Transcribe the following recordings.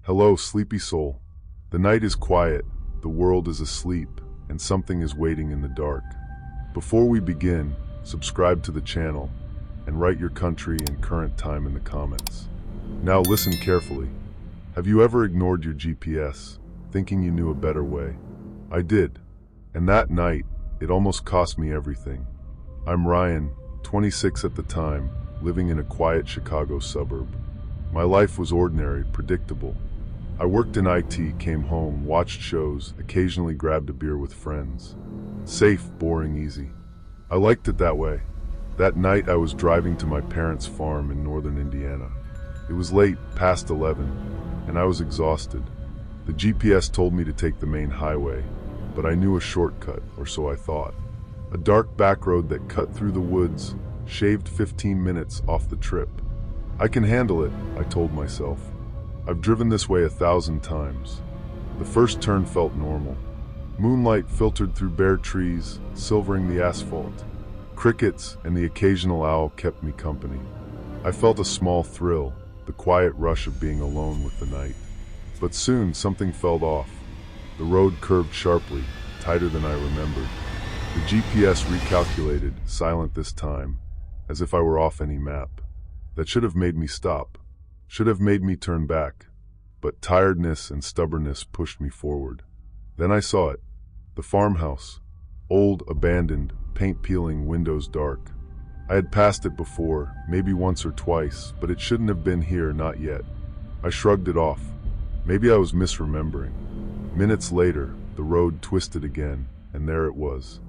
Hello, sleepy soul. The night is quiet, the world is asleep, and something is waiting in the dark. Before we begin, subscribe to the channel and write your country and current time in the comments. Now listen carefully. Have you ever ignored your GPS, thinking you knew a better way? I did. And that night, it almost cost me everything. I'm Ryan, 26 at the time, living in a quiet Chicago suburb. My life was ordinary, predictable. I worked in IT, came home, watched shows, occasionally grabbed a beer with friends. Safe, boring, easy. I liked it that way. That night I was driving to my parents' farm in northern Indiana. It was late, past 11, and I was exhausted. The GPS told me to take the main highway, but I knew a shortcut, or so I thought. A dark back road that cut through the woods, shaved 15 minutes off the trip. I can handle it, I told myself. I've driven this way 1,000 times. The first turn felt normal. Moonlight filtered through bare trees, silvering the asphalt. Crickets and the occasional owl kept me company. I felt a small thrill, the quiet rush of being alone with the night. But soon something fell off. The road curved sharply, tighter than I remembered. The GPS recalculated, silent this time, as if I were off any map. That should have made me stop, should have made me turn back. But tiredness and stubbornness pushed me forward. Then I saw it, the farmhouse. Old, abandoned, paint peeling, windows dark. I had passed it before, maybe once or twice, but it shouldn't have been here, not yet. I shrugged it off. Maybe I was misremembering. Minutes later, the road twisted again, and there it was.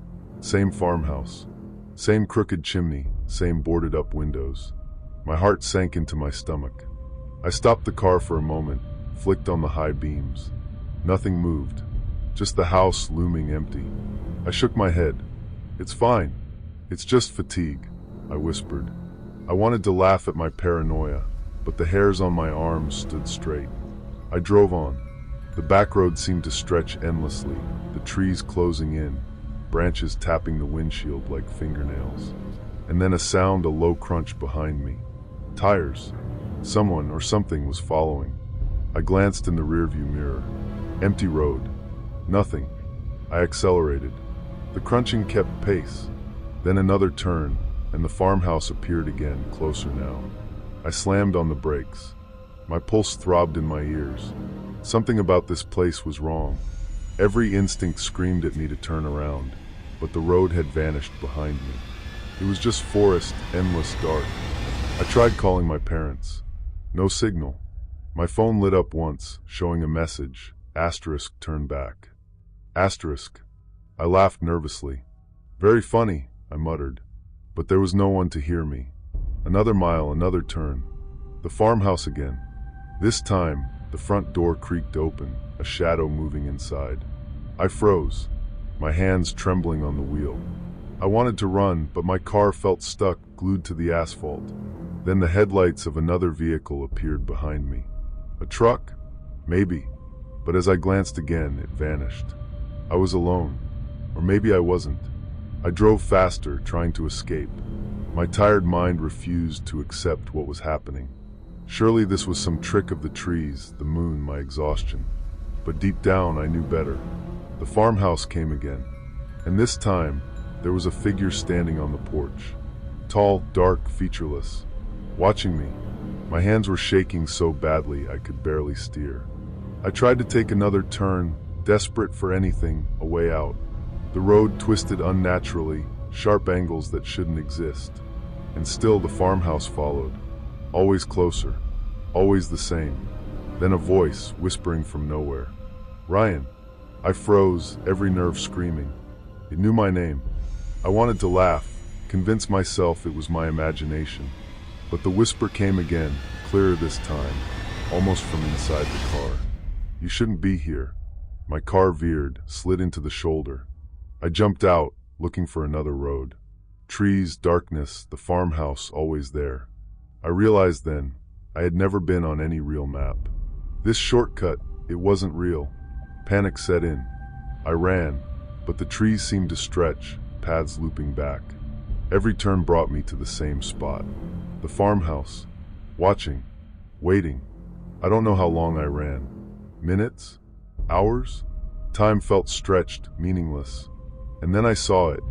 Same farmhouse. Same crooked chimney, same boarded up windows. My heart sank into my stomach. I stopped the car for a moment, flicked on the high beams. Nothing moved, just the house looming empty. I shook my head. It's fine. It's just fatigue, I whispered. I wanted to laugh at my paranoia, but the hairs on my arms stood straight. I drove on. The back road seemed to stretch endlessly, the trees closing in, branches tapping the windshield like fingernails. And then a sound, a low crunch behind me. Tires. Someone or something was following. I glanced in the rearview mirror. Empty road. Nothing. I accelerated. The crunching kept pace. Then another turn, and the farmhouse appeared again, closer now. I slammed on the brakes. My pulse throbbed in my ears. Something about this place was wrong. Every instinct screamed at me to turn around, but the road had vanished behind me. It was just forest, endless dark. I tried calling my parents. No signal. My phone lit up once, showing a message. Asterisk, turn back. Asterisk. I laughed nervously. Very funny, I muttered. But there was no one to hear me. Another mile, another turn. The farmhouse again. This time, the front door creaked open, a shadow moving inside. I froze, my hands trembling on the wheel. I wanted to run, but my car felt stuck, glued to the asphalt. Then the headlights of another vehicle appeared behind me. A truck? Maybe. But as I glanced again, it vanished. I was alone. Or maybe I wasn't. I drove faster, trying to escape. My tired mind refused to accept what was happening. Surely this was some trick of the trees, the moon, my exhaustion. But deep down, I knew better. The farmhouse came again. And this time, there was a figure standing on the porch. Tall, dark, featureless. Watching me. My hands were shaking so badly I could barely steer. I tried to take another turn, desperate for anything, a way out. The road twisted unnaturally, sharp angles that shouldn't exist. And still the farmhouse followed. Always closer. Always the same. Then a voice, whispering from nowhere. Ryan. I froze, every nerve screaming. It knew my name. I wanted to laugh, convince myself it was my imagination. But the whisper came again, clearer this time, almost from inside the car. You shouldn't be here. My car veered, slid into the shoulder. I jumped out, looking for another road. Trees, darkness, the farmhouse always there. I realized then, I had never been on any real map. This shortcut, it wasn't real. Panic set in. I ran, but the trees seemed to stretch, paths looping back. Every turn brought me to the same spot. The farmhouse. Watching. Waiting. I don't know how long I ran. Minutes? Hours? Time felt stretched, meaningless. And then I saw it.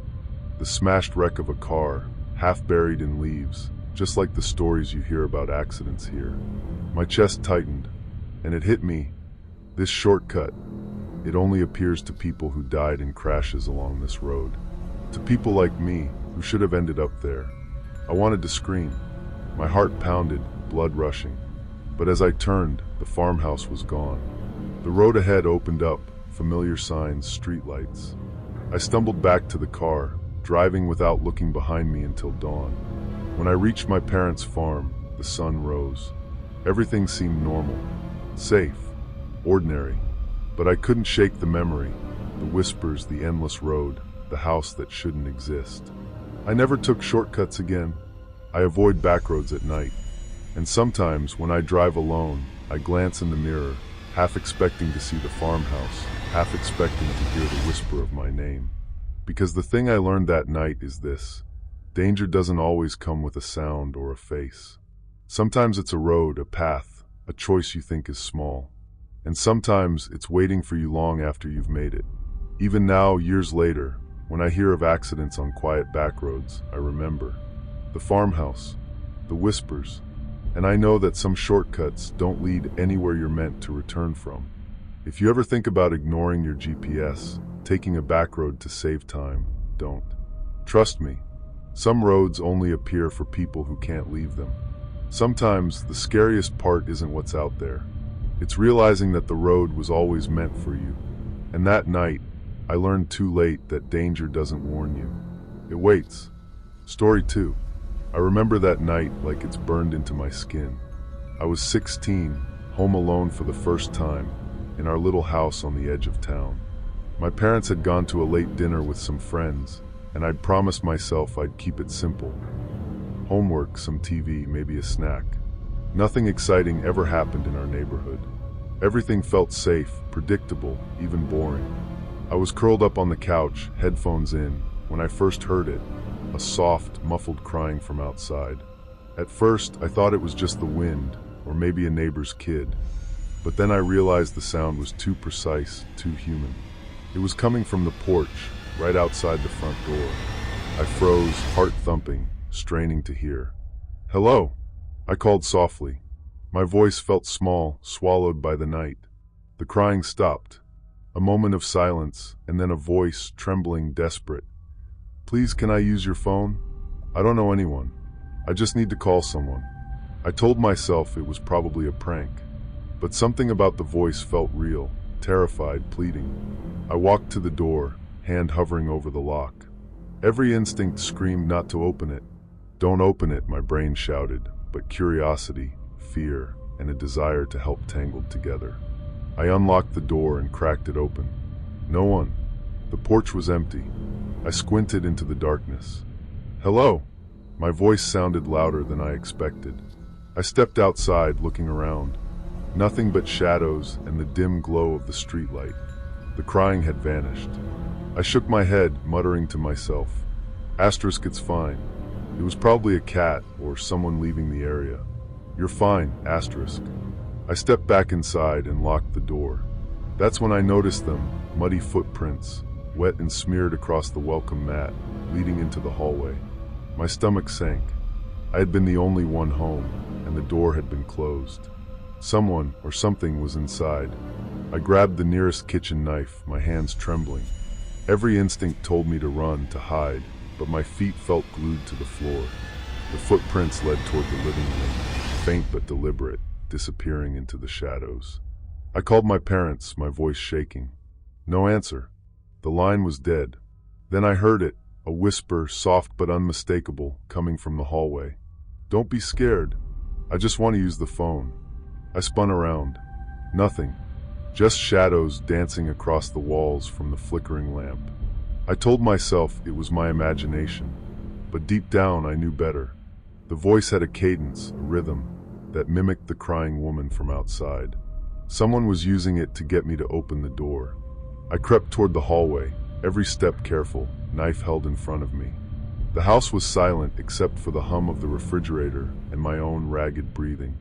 The smashed wreck of a car, half buried in leaves, just like the stories you hear about accidents here. My chest tightened, and it hit me. This shortcut, it only appears to people who died in crashes along this road. To people like me, who should have ended up there. I wanted to scream. My heart pounded, blood rushing. But as I turned, the farmhouse was gone. The road ahead opened up, familiar signs, streetlights. I stumbled back to the car, driving without looking behind me until dawn. When I reached my parents' farm, the sun rose. Everything seemed normal, safe, ordinary. But I couldn't shake the memory, the whispers, the endless road, the house that shouldn't exist. I never took shortcuts again. I avoid backroads at night. And sometimes, when I drive alone, I glance in the mirror, half expecting to see the farmhouse, half expecting to hear the whisper of my name. Because the thing I learned that night is this: danger doesn't always come with a sound or a face. Sometimes it's a road, a path, a choice you think is small. And sometimes it's waiting for you long after you've made it. Even now, years later, when I hear of accidents on quiet backroads, I remember the farmhouse, the whispers, and I know that some shortcuts don't lead anywhere you're meant to return from. If you ever think about ignoring your GPS, taking a back road to save time, don't. Trust me, some roads only appear for people who can't leave them. Sometimes the scariest part isn't what's out there. It's realizing that the road was always meant for you. And that night, I learned too late that danger doesn't warn you. It waits. Story 2. I remember that night like it's burned into my skin. I was 16, home alone for the first time, in our little house on the edge of town. My parents had gone to a late dinner with some friends, and I'd promised myself I'd keep it simple. Homework, some TV, maybe a snack. Nothing exciting ever happened in our neighborhood. Everything felt safe, predictable, even boring. I was curled up on the couch, headphones in, when I first heard it, a soft, muffled crying from outside. At first, I thought it was just the wind, or maybe a neighbor's kid. But then I realized the sound was too precise, too human. It was coming from the porch, right outside the front door. I froze, heart thumping, straining to hear. "Hello," I called softly. My voice felt small, swallowed by the night. The crying stopped. A moment of silence, and then a voice, trembling, desperate. "Please, can I use your phone? I don't know anyone. I just need to call someone." I told myself it was probably a prank. But something about the voice felt real, terrified, pleading. I walked to the door, hand hovering over the lock. Every instinct screamed not to open it. "Don't open it," my brain shouted, but curiosity, fear, and a desire to help tangled together. I unlocked the door and cracked it open. No one. The porch was empty. I squinted into the darkness. "Hello!" My voice sounded louder than I expected. I stepped outside, looking around. Nothing but shadows and the dim glow of the streetlight. The crying had vanished. I shook my head, muttering to myself, "Asterisk, it's fine. It was probably a cat or someone leaving the area. You're fine, asterisk." I stepped back inside and locked the door. That's when I noticed them, muddy footprints, wet and smeared across the welcome mat, leading into the hallway. My stomach sank. I had been the only one home, and the door had been closed. Someone or something was inside. I grabbed the nearest kitchen knife, my hands trembling. Every instinct told me to run, to hide, but my feet felt glued to the floor. The footprints led toward the living room, faint but deliberate, disappearing into the shadows. I called my parents, my voice shaking. No answer. The line was dead. Then I heard it, a whisper, soft but unmistakable, coming from the hallway. "Don't be scared. I just want to use the phone." I spun around. Nothing. Just shadows dancing across the walls from the flickering lamp. I told myself it was my imagination, but deep down I knew better. The voice had a cadence, a rhythm, that mimicked the crying woman from outside. Someone was using it to get me to open the door. I crept toward the hallway, every step careful, knife held in front of me. The house was silent except for the hum of the refrigerator and my own ragged breathing.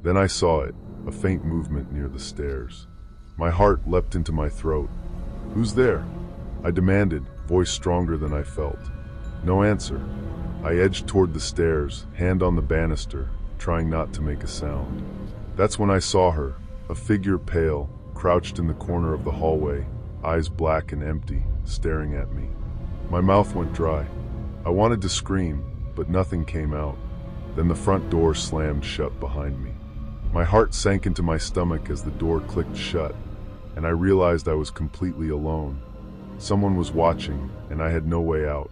Then I saw it, a faint movement near the stairs. My heart leapt into my throat. "Who's there?" I demanded, voice stronger than I felt. No answer. I edged toward the stairs, hand on the banister, trying not to make a sound. That's when I saw her, a figure pale, crouched in the corner of the hallway, eyes black and empty, staring at me. My mouth went dry. I wanted to scream, but nothing came out. Then the front door slammed shut behind me. My heart sank into my stomach as the door clicked shut, and I realized I was completely alone. Someone was watching, and I had no way out.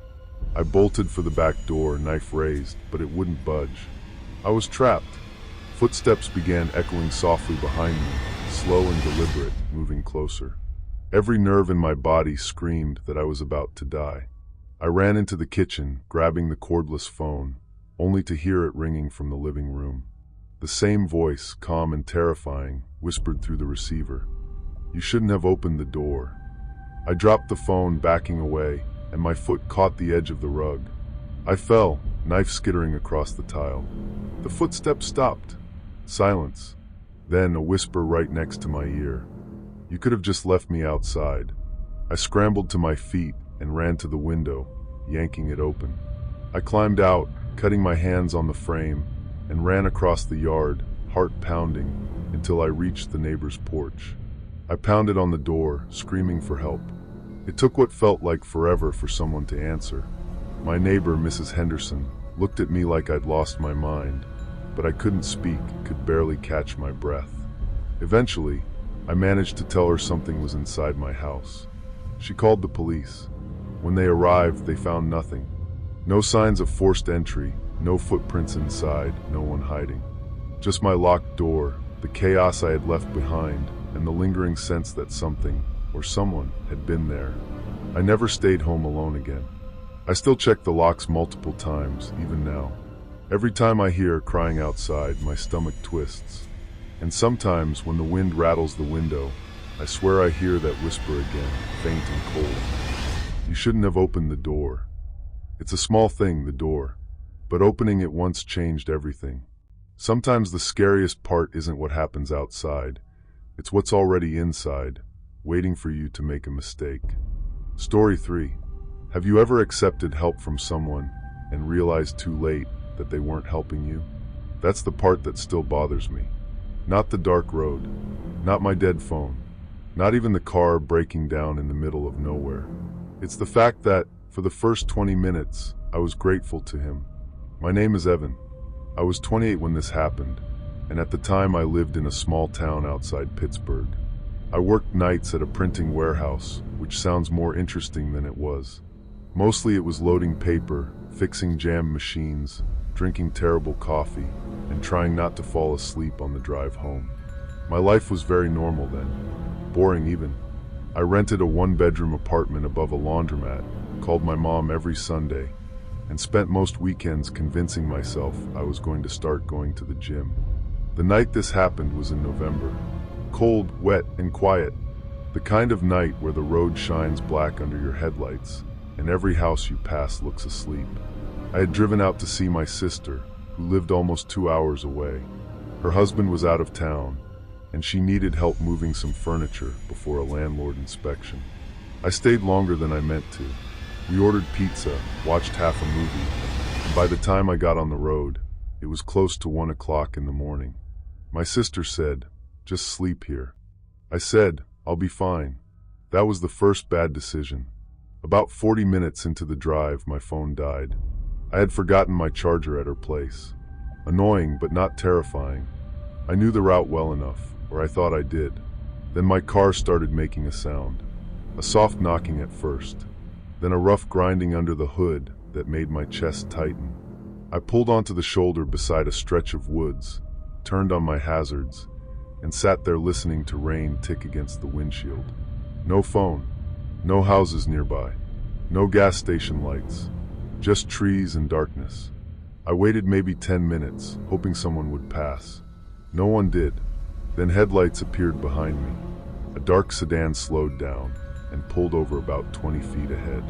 I bolted for the back door, knife raised, but it wouldn't budge. I was trapped. Footsteps began echoing softly behind me, slow and deliberate, moving closer. Every nerve in my body screamed that I was about to die. I ran into the kitchen, grabbing the cordless phone, only to hear it ringing from the living room. The same voice, calm and terrifying, whispered through the receiver. "You shouldn't have opened the door." I dropped the phone, backing away, and my foot caught the edge of the rug. I fell, knife skittering across the tile. The footsteps stopped. Silence. Then a whisper right next to my ear. "You could have just left me outside." I scrambled to my feet and ran to the window, yanking it open. I climbed out, cutting my hands on the frame, and ran across the yard, heart pounding, until I reached the neighbor's porch. I pounded on the door, screaming for help. It took what felt like forever for someone to answer. My neighbor, Mrs. Henderson, looked at me like I'd lost my mind, but I couldn't speak, could barely catch my breath. Eventually, I managed to tell her something was inside my house. She called the police. When they arrived, they found nothing. No signs of forced entry, no footprints inside, no one hiding. Just my locked door, the chaos I had left behind, and the lingering sense that something, or someone, had been there. I never stayed home alone again. I still check the locks multiple times, even now. Every time I hear crying outside, my stomach twists. And sometimes, when the wind rattles the window, I swear I hear that whisper again, faint and cold. You shouldn't have opened the door. It's a small thing, the door, but opening it once changed everything. Sometimes the scariest part isn't what happens outside. It's what's already inside, waiting for you to make a mistake. Story 3. Have you ever accepted help from someone and realized too late that they weren't helping you? That's the part that still bothers me. Not the dark road, not my dead phone, not even the car breaking down in the middle of nowhere. It's the fact that, for the first 20 minutes, I was grateful to him. My name is Evan. I was 28 when this happened, and at the time I lived in a small town outside Pittsburgh. I worked nights at a printing warehouse, which sounds more interesting than it was. Mostly it was loading paper, fixing jam machines, drinking terrible coffee, and trying not to fall asleep on the drive home. My life was very normal then, boring even. I rented a one-bedroom apartment above a laundromat, called my mom every Sunday, and spent most weekends convincing myself I was going to start going to the gym. The night this happened was in November. Cold, wet, and quiet. The kind of night where the road shines black under your headlights, and every house you pass looks asleep. I had driven out to see my sister, who lived almost 2 hours away. Her husband was out of town, and she needed help moving some furniture before a landlord inspection. I stayed longer than I meant to. We ordered pizza, watched half a movie, and by the time I got on the road, it was close to 1 o'clock in the morning. My sister said, "Just sleep here." I said, "I'll be fine." That was the first bad decision. About 40 minutes into the drive, my phone died. I had forgotten my charger at her place. Annoying, but not terrifying. I knew the route well enough, or I thought I did. Then my car started making a sound. A soft knocking at first, then a rough grinding under the hood that made my chest tighten. I pulled onto the shoulder beside a stretch of woods, turned on my hazards, and sat there listening to rain tick against the windshield. No phone, no houses nearby, no gas station lights, just trees and darkness. I waited maybe 10 minutes, hoping someone would pass. No one did. Then headlights appeared behind me. A dark sedan slowed down and pulled over about 20 feet ahead.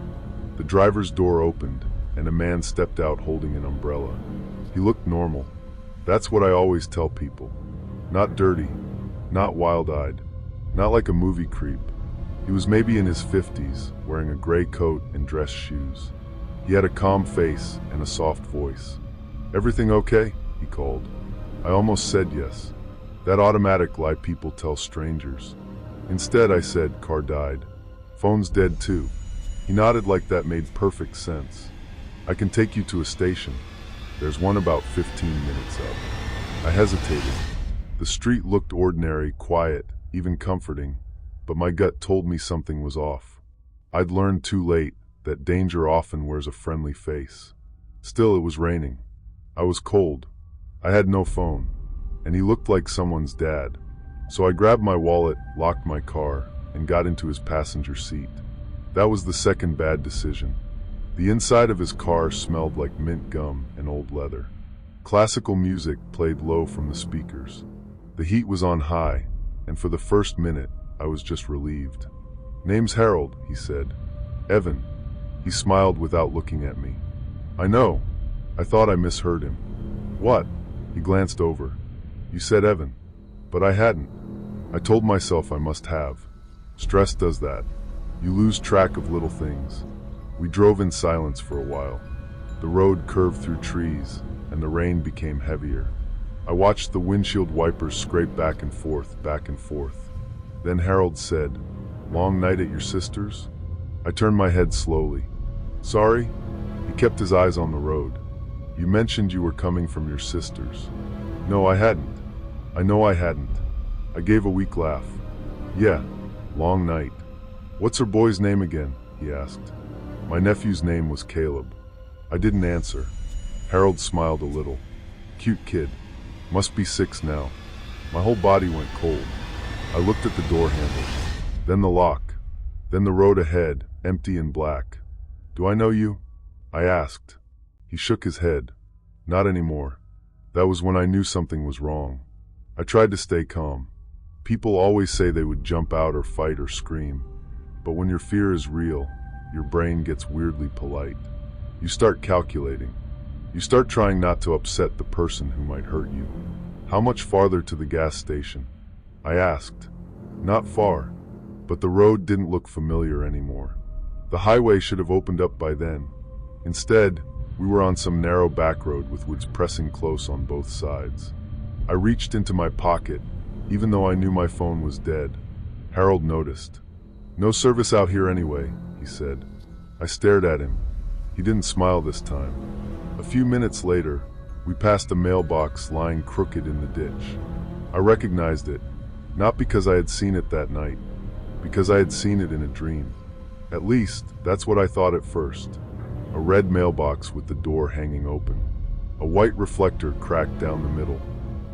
The driver's door opened, and a man stepped out holding an umbrella. He looked normal. That's what I always tell people. Not dirty, not wild-eyed, not like a movie creep. He was maybe in his 50s, wearing a gray coat and dress shoes. He had a calm face and a soft voice. "Everything okay?" he called. I almost said yes. That automatic lie people tell strangers. Instead, I said, "Car died. Phone's dead too." He nodded like that made perfect sense. "I can take you to a station. There's one about 15 minutes up." I hesitated. The street looked ordinary, quiet, even comforting, but my gut told me something was off. I'd learned too late that danger often wears a friendly face. Still, it was raining. I was cold. I had no phone, and he looked like someone's dad. So I grabbed my wallet, locked my car, and got into his passenger seat. That was the second bad decision. The inside of his car smelled like mint gum and old leather. Classical music played low from the speakers. The heat was on high, and for the first minute, I was just relieved. "Name's Harold," he said. "Evan." He smiled without looking at me. "I know." I thought I misheard him. "What?" He glanced over. "You said Evan." But I hadn't. I told myself I must have. Stress does that. You lose track of little things. We drove in silence for a while. The road curved through trees, and the rain became heavier. I watched the windshield wipers scrape back and forth, back and forth. Then Harold said, "Long night at your sister's?" I turned my head slowly. "Sorry?" He kept his eyes on the road. "You mentioned you were coming from your sister's." "No, I hadn't." "I know I hadn't." I gave a weak laugh. "Yeah, long night." "What's her boy's name again?" he asked. My nephew's name was Caleb. I didn't answer. Harold smiled a little. "Cute kid. Must be 6 now." My whole body went cold. I looked at the door handle, then the lock, then the road ahead, empty and black. "Do I know you?" I asked. He shook his head. "Not anymore." That was when I knew something was wrong. I tried to stay calm. People always say they would jump out or fight or scream, but when your fear is real, your brain gets weirdly polite. You start calculating. You start trying not to upset the person who might hurt you. "How much farther to the gas station?" I asked. "Not far." But the road didn't look familiar anymore. The highway should have opened up by then. Instead, we were on some narrow back road with woods pressing close on both sides. I reached into my pocket, even though I knew my phone was dead. Harold noticed. "No service out here anyway," he said. I stared at him. He didn't smile this time. A few minutes later, we passed a mailbox lying crooked in the ditch. I recognized it, not because I had seen it that night, because I had seen it in a dream. At least, that's what I thought at first. A red mailbox with the door hanging open. A white reflector cracked down the middle.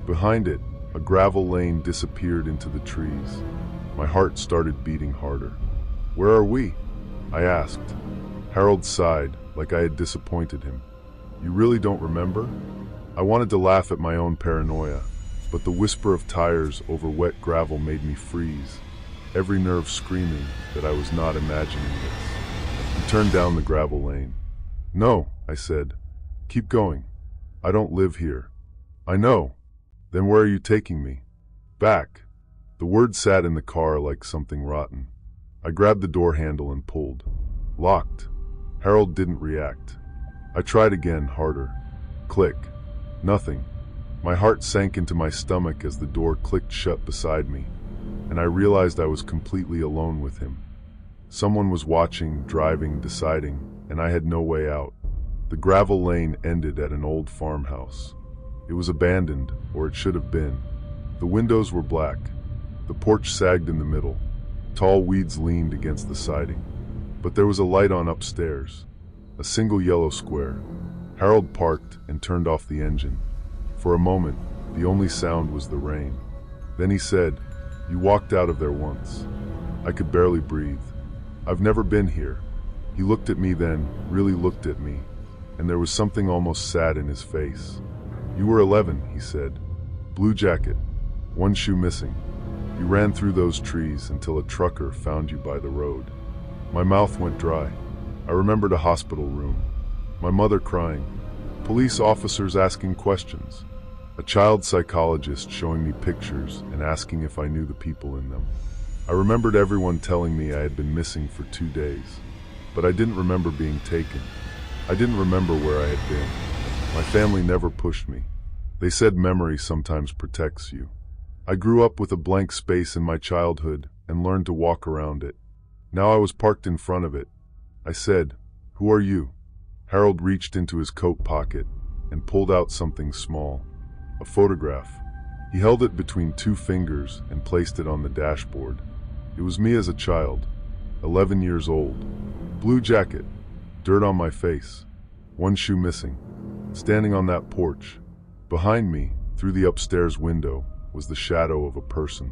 Behind it, a gravel lane disappeared into the trees. My heart started beating harder. "Where are we?" I asked. Harold sighed, like I had disappointed him. "You really don't remember?" I wanted to laugh at my own paranoia, but the whisper of tires over wet gravel made me freeze, every nerve screaming that I was not imagining this. He turned down the gravel lane. "No," I said. "Keep going. I don't live here." "I know." "Then where are you taking me?" "Back." The word sat in the car like something rotten. I grabbed the door handle and pulled. Locked. Harold didn't react. I tried again, harder. Click. Nothing. My heart sank into my stomach as the door clicked shut beside me, and I realized I was completely alone with him. Someone was watching, driving, deciding, and I had no way out. The gravel lane ended at an old farmhouse. It was abandoned, or it should have been. The windows were black. The porch sagged in the middle. Tall weeds leaned against the siding. But there was a light on upstairs. A single yellow square. Harold parked and turned off the engine. For a moment, the only sound was the rain. Then he said, "You walked out of there once." I could barely breathe. "I've never been here." He looked at me then, really looked at me, and there was something almost sad in his face. "You were 11, he said. "Blue jacket. One shoe missing. You ran through those trees until a trucker found you by the road." My mouth went dry. I remembered a hospital room. My mother crying. Police officers asking questions. A child psychologist showing me pictures and asking if I knew the people in them. I remembered everyone telling me I had been missing for 2 days, but I didn't remember being taken. I didn't remember where I had been. My family never pushed me. They said memory sometimes protects you. I grew up with a blank space in my childhood and learned to walk around it. Now I was parked in front of it. I said, "Who are you?" Harold reached into his coat pocket and pulled out something small. A photograph. He held it between 2 fingers and placed it on the dashboard. It was me as a child, 11 years old. Blue jacket, dirt on my face, 1 shoe missing. Standing on that porch. Behind me, through the upstairs window, was the shadow of a person.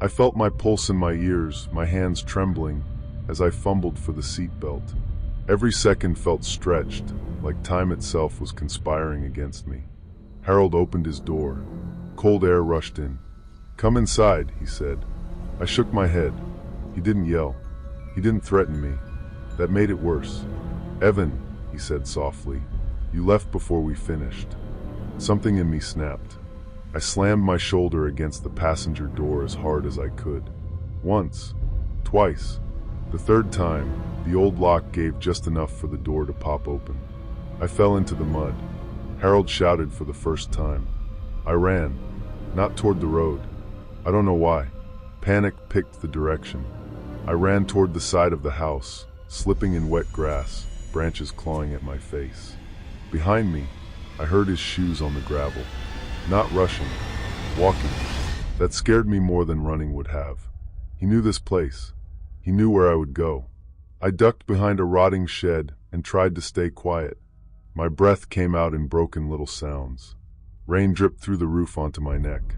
I felt my pulse in my ears, my hands trembling as I fumbled for the seatbelt. Every second felt stretched, like time itself was conspiring against me. Harold opened his door. Cold air rushed in. "Come inside," he said. I shook my head. He didn't yell. He didn't threaten me. That made it worse. "Evan," he said softly, "you left before we finished." Something in me snapped. I slammed my shoulder against the passenger door as hard as I could. Once, twice. The third time, the old lock gave just enough for the door to pop open. I fell into the mud. Harold shouted for the first time. I ran, not toward the road. I don't know why. Panic picked the direction. I ran toward the side of the house, slipping in wet grass, branches clawing at my face. Behind me, I heard his shoes on the gravel. Not rushing, walking. That scared me more than running would have. He knew this place. He knew where I would go. I ducked behind a rotting shed and tried to stay quiet. My breath came out in broken little sounds. Rain dripped through the roof onto my neck.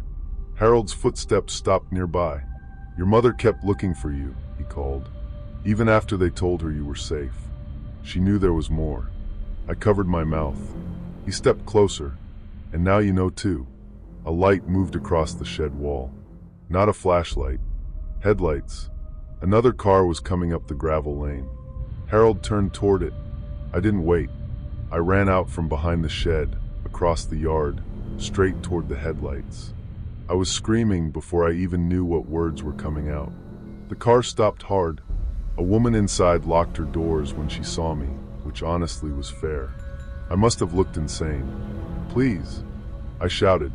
Harold's footsteps stopped nearby. "Your mother kept looking for you," he called. "Even after they told her you were safe. She knew there was more." I covered my mouth. He stepped closer. "And now you know too." A light moved across the shed wall. Not a flashlight. Headlights. Another car was coming up the gravel lane. Harold turned toward it. I didn't wait. I ran out from behind the shed, across the yard, straight toward the headlights. I was screaming before I even knew what words were coming out. The car stopped hard. A woman inside locked her doors when she saw me, which honestly was fair. I must have looked insane. "Please," I shouted.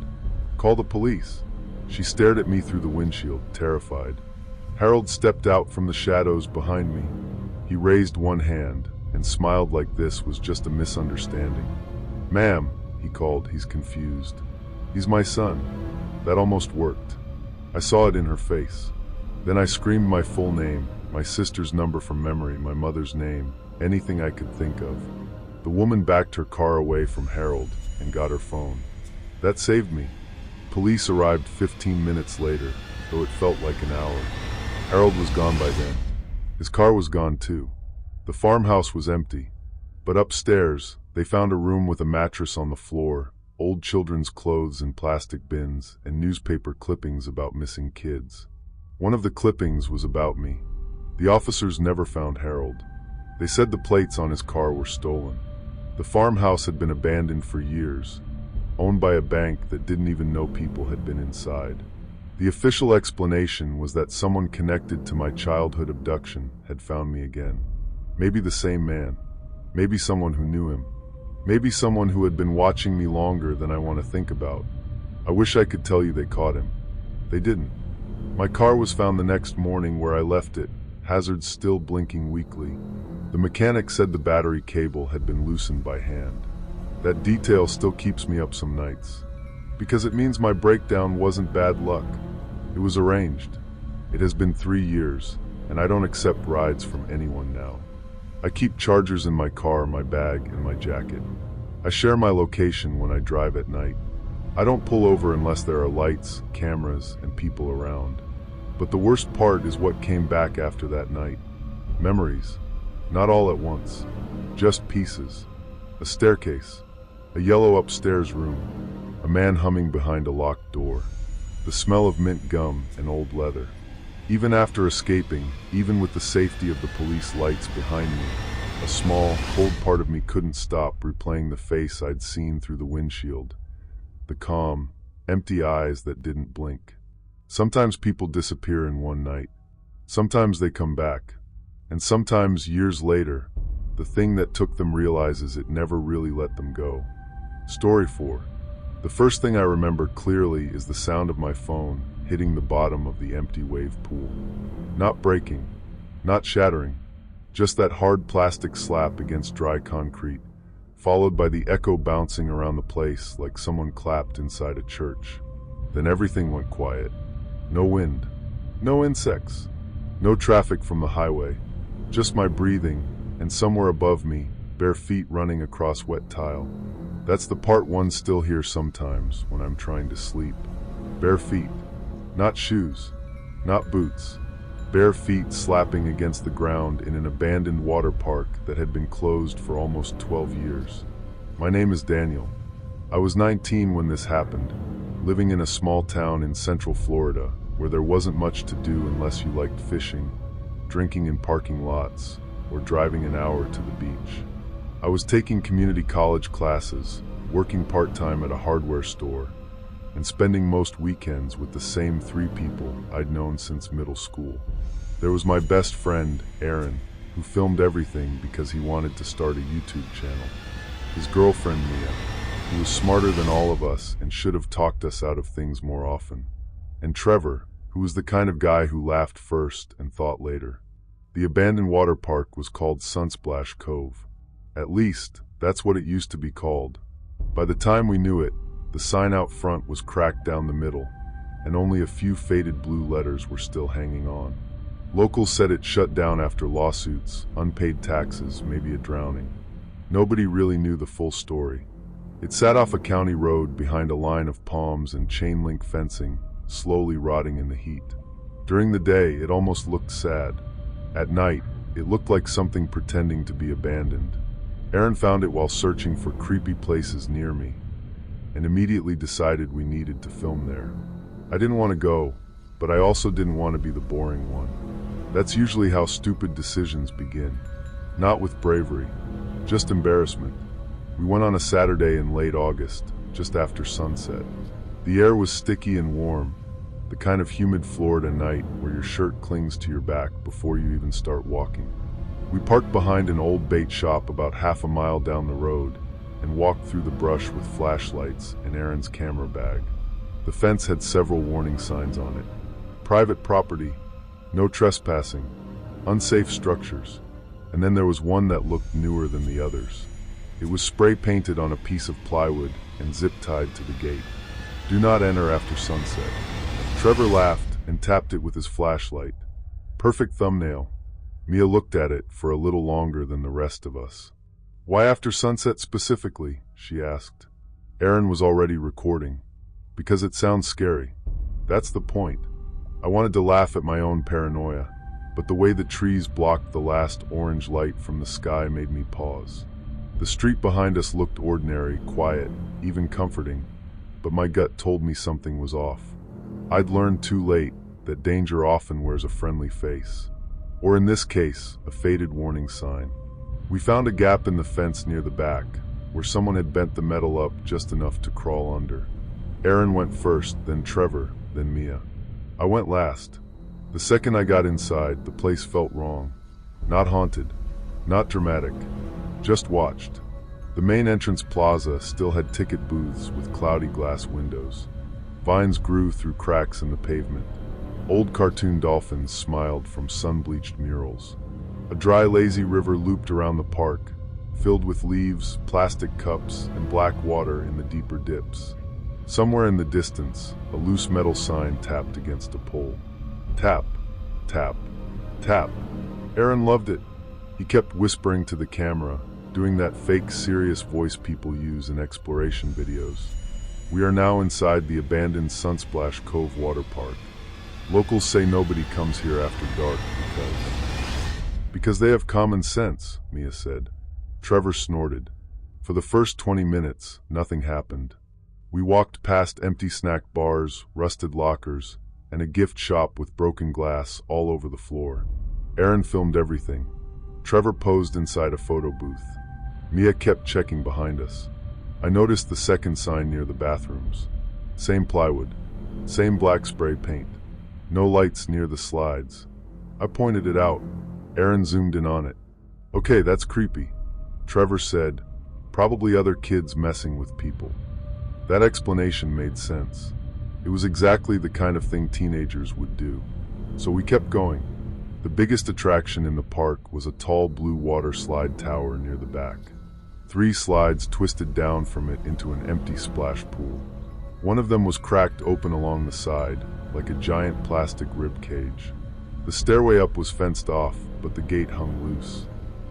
"Call the police." She stared at me through the windshield, terrified. Harold stepped out from the shadows behind me. He raised one hand and smiled like this was just a misunderstanding. "Ma'am," he called, "he's confused. He's my son." That almost worked. I saw it in her face. Then I screamed my full name, my sister's number from memory, my mother's name, anything I could think of. The woman backed her car away from Harold and got her phone. That saved me. Police arrived 15 minutes later, though it felt like an hour. Harold was gone by then. His car was gone too. The farmhouse was empty. But upstairs, they found a room with a mattress on the floor, old children's clothes in plastic bins, and newspaper clippings about missing kids. One of the clippings was about me. The officers never found Harold. They said the plates on his car were stolen. The farmhouse had been abandoned for years, owned by a bank that didn't even know people had been inside. The official explanation was that someone connected to my childhood abduction had found me again. Maybe the same man. Maybe someone who knew him. Maybe someone who had been watching me longer than I want to think about. I wish I could tell you they caught him. They didn't. My car was found the next morning where I left it, hazards still blinking weakly. The mechanic said the battery cable had been loosened by hand. That detail still keeps me up some nights. Because it means my breakdown wasn't bad luck. It was arranged. It has been 3 years, and I don't accept rides from anyone now. I keep chargers in my car, my bag, and my jacket. I share my location when I drive at night. I don't pull over unless there are lights, cameras, and people around. But the worst part is what came back after that night. Memories. Not all at once. Just pieces. A staircase. A yellow upstairs room. A man humming behind a locked door. The smell of mint gum and old leather. Even after escaping, even with the safety of the police lights behind me, a small, cold part of me couldn't stop replaying the face I'd seen through the windshield. the calm, empty eyes that didn't blink. Sometimes people disappear in one night. Sometimes they come back. And sometimes, years later, the thing that took them realizes it never really let them go. Story 4. The first thing I remember clearly is the sound of my phone hitting the bottom of the empty wave pool. Not breaking, not shattering, just that hard plastic slap against dry concrete, followed by the echo bouncing around the place like someone clapped inside a church. Then everything went quiet. No wind, no insects, no traffic from the highway, just my breathing, and somewhere above me, bare feet running across wet tile. That's the part one still hears sometimes when I'm trying to sleep. Bare feet, not shoes, not boots. Bare feet slapping against the ground in an abandoned water park that had been closed for almost 12 years. My name is Daniel. I was 19 when this happened, living in a small town in central Florida where there wasn't much to do unless you liked fishing, drinking in parking lots, or driving an hour to the beach. I was taking community college classes, working part-time at a hardware store, and spending most weekends with the same 3 people I'd known since middle school. There was my best friend, Aaron, who filmed everything because he wanted to start a YouTube channel. His girlfriend, Mia, who was smarter than all of us and should have talked us out of things more often. And Trevor, who was the kind of guy who laughed first and thought later. The abandoned water park was called Sunsplash Cove. At least, that's what it used to be called. By the time we knew it, the sign out front was cracked down the middle, and only a few faded blue letters were still hanging on. Locals said it shut down after lawsuits, unpaid taxes, maybe a drowning. Nobody really knew the full story. It sat off a county road behind a line of palms and chain-link fencing, slowly rotting in the heat. During the day, it almost looked sad. At night, it looked like something pretending to be abandoned. Aaron found it while searching for creepy places near me, and immediately decided we needed to film there. I didn't want to go, but I also didn't want to be the boring one. That's usually how stupid decisions begin. Not with bravery, just embarrassment. We went on a Saturday in late August, just after sunset. The air was sticky and warm, the kind of humid Florida night where your shirt clings to your back before you even start walking. We parked behind an old bait shop about half a mile down the road and walked through the brush with flashlights and Aaron's camera bag. The fence had several warning signs on it. Private property, no trespassing, unsafe structures, and then there was one that looked newer than the others. It was spray painted on a piece of plywood and zip tied to the gate. Do not enter after sunset. Trevor laughed and tapped it with his flashlight. Perfect thumbnail. Mia looked at it for a little longer than the rest of us. Why after sunset specifically? She asked. Aaron was already recording. Because it sounds scary. That's the point. I wanted to laugh at my own paranoia, but the way the trees blocked the last orange light from the sky made me pause. The street behind us looked ordinary, quiet, even comforting, but my gut told me something was off. I'd learned too late that danger often wears a friendly face. Or in this case, a faded warning sign. We found a gap in the fence near the back, where someone had bent the metal up just enough to crawl under. Aaron went first, then Trevor, then Mia. I went last. The second I got inside, the place felt wrong. Not haunted, not dramatic, just watched. The main entrance plaza still had ticket booths with cloudy glass windows. Vines grew through cracks in the pavement. Old cartoon dolphins smiled from sun-bleached murals. A dry, lazy river looped around the park, filled with leaves, plastic cups, and black water in the deeper dips. Somewhere in the distance, a loose metal sign tapped against a pole. Tap, tap, tap. Aaron loved it. He kept whispering to the camera, doing that fake serious voice people use in exploration videos. We are now inside the abandoned Sunsplash Cove water park. Locals say nobody comes here after dark because they have common sense, Mia said. Trevor snorted. For the first 20 minutes, nothing happened. We walked past empty snack bars, rusted lockers, and a gift shop with broken glass all over the floor. Aaron filmed everything. Trevor posed inside a photo booth. Mia kept checking behind us. I noticed the second sign near the bathrooms. Same plywood, same black spray paint. No lights near the slides. I pointed it out. Aaron zoomed in on it. Okay, that's creepy, Trevor said. Probably other kids messing with people. That explanation made sense. It was exactly the kind of thing teenagers would do. So we kept going. The biggest attraction in the park was a tall blue water slide tower near the back. 3 slides twisted down from it into an empty splash pool. One of them was cracked open along the side, like a giant plastic rib cage. The stairway up was fenced off, but the gate hung loose.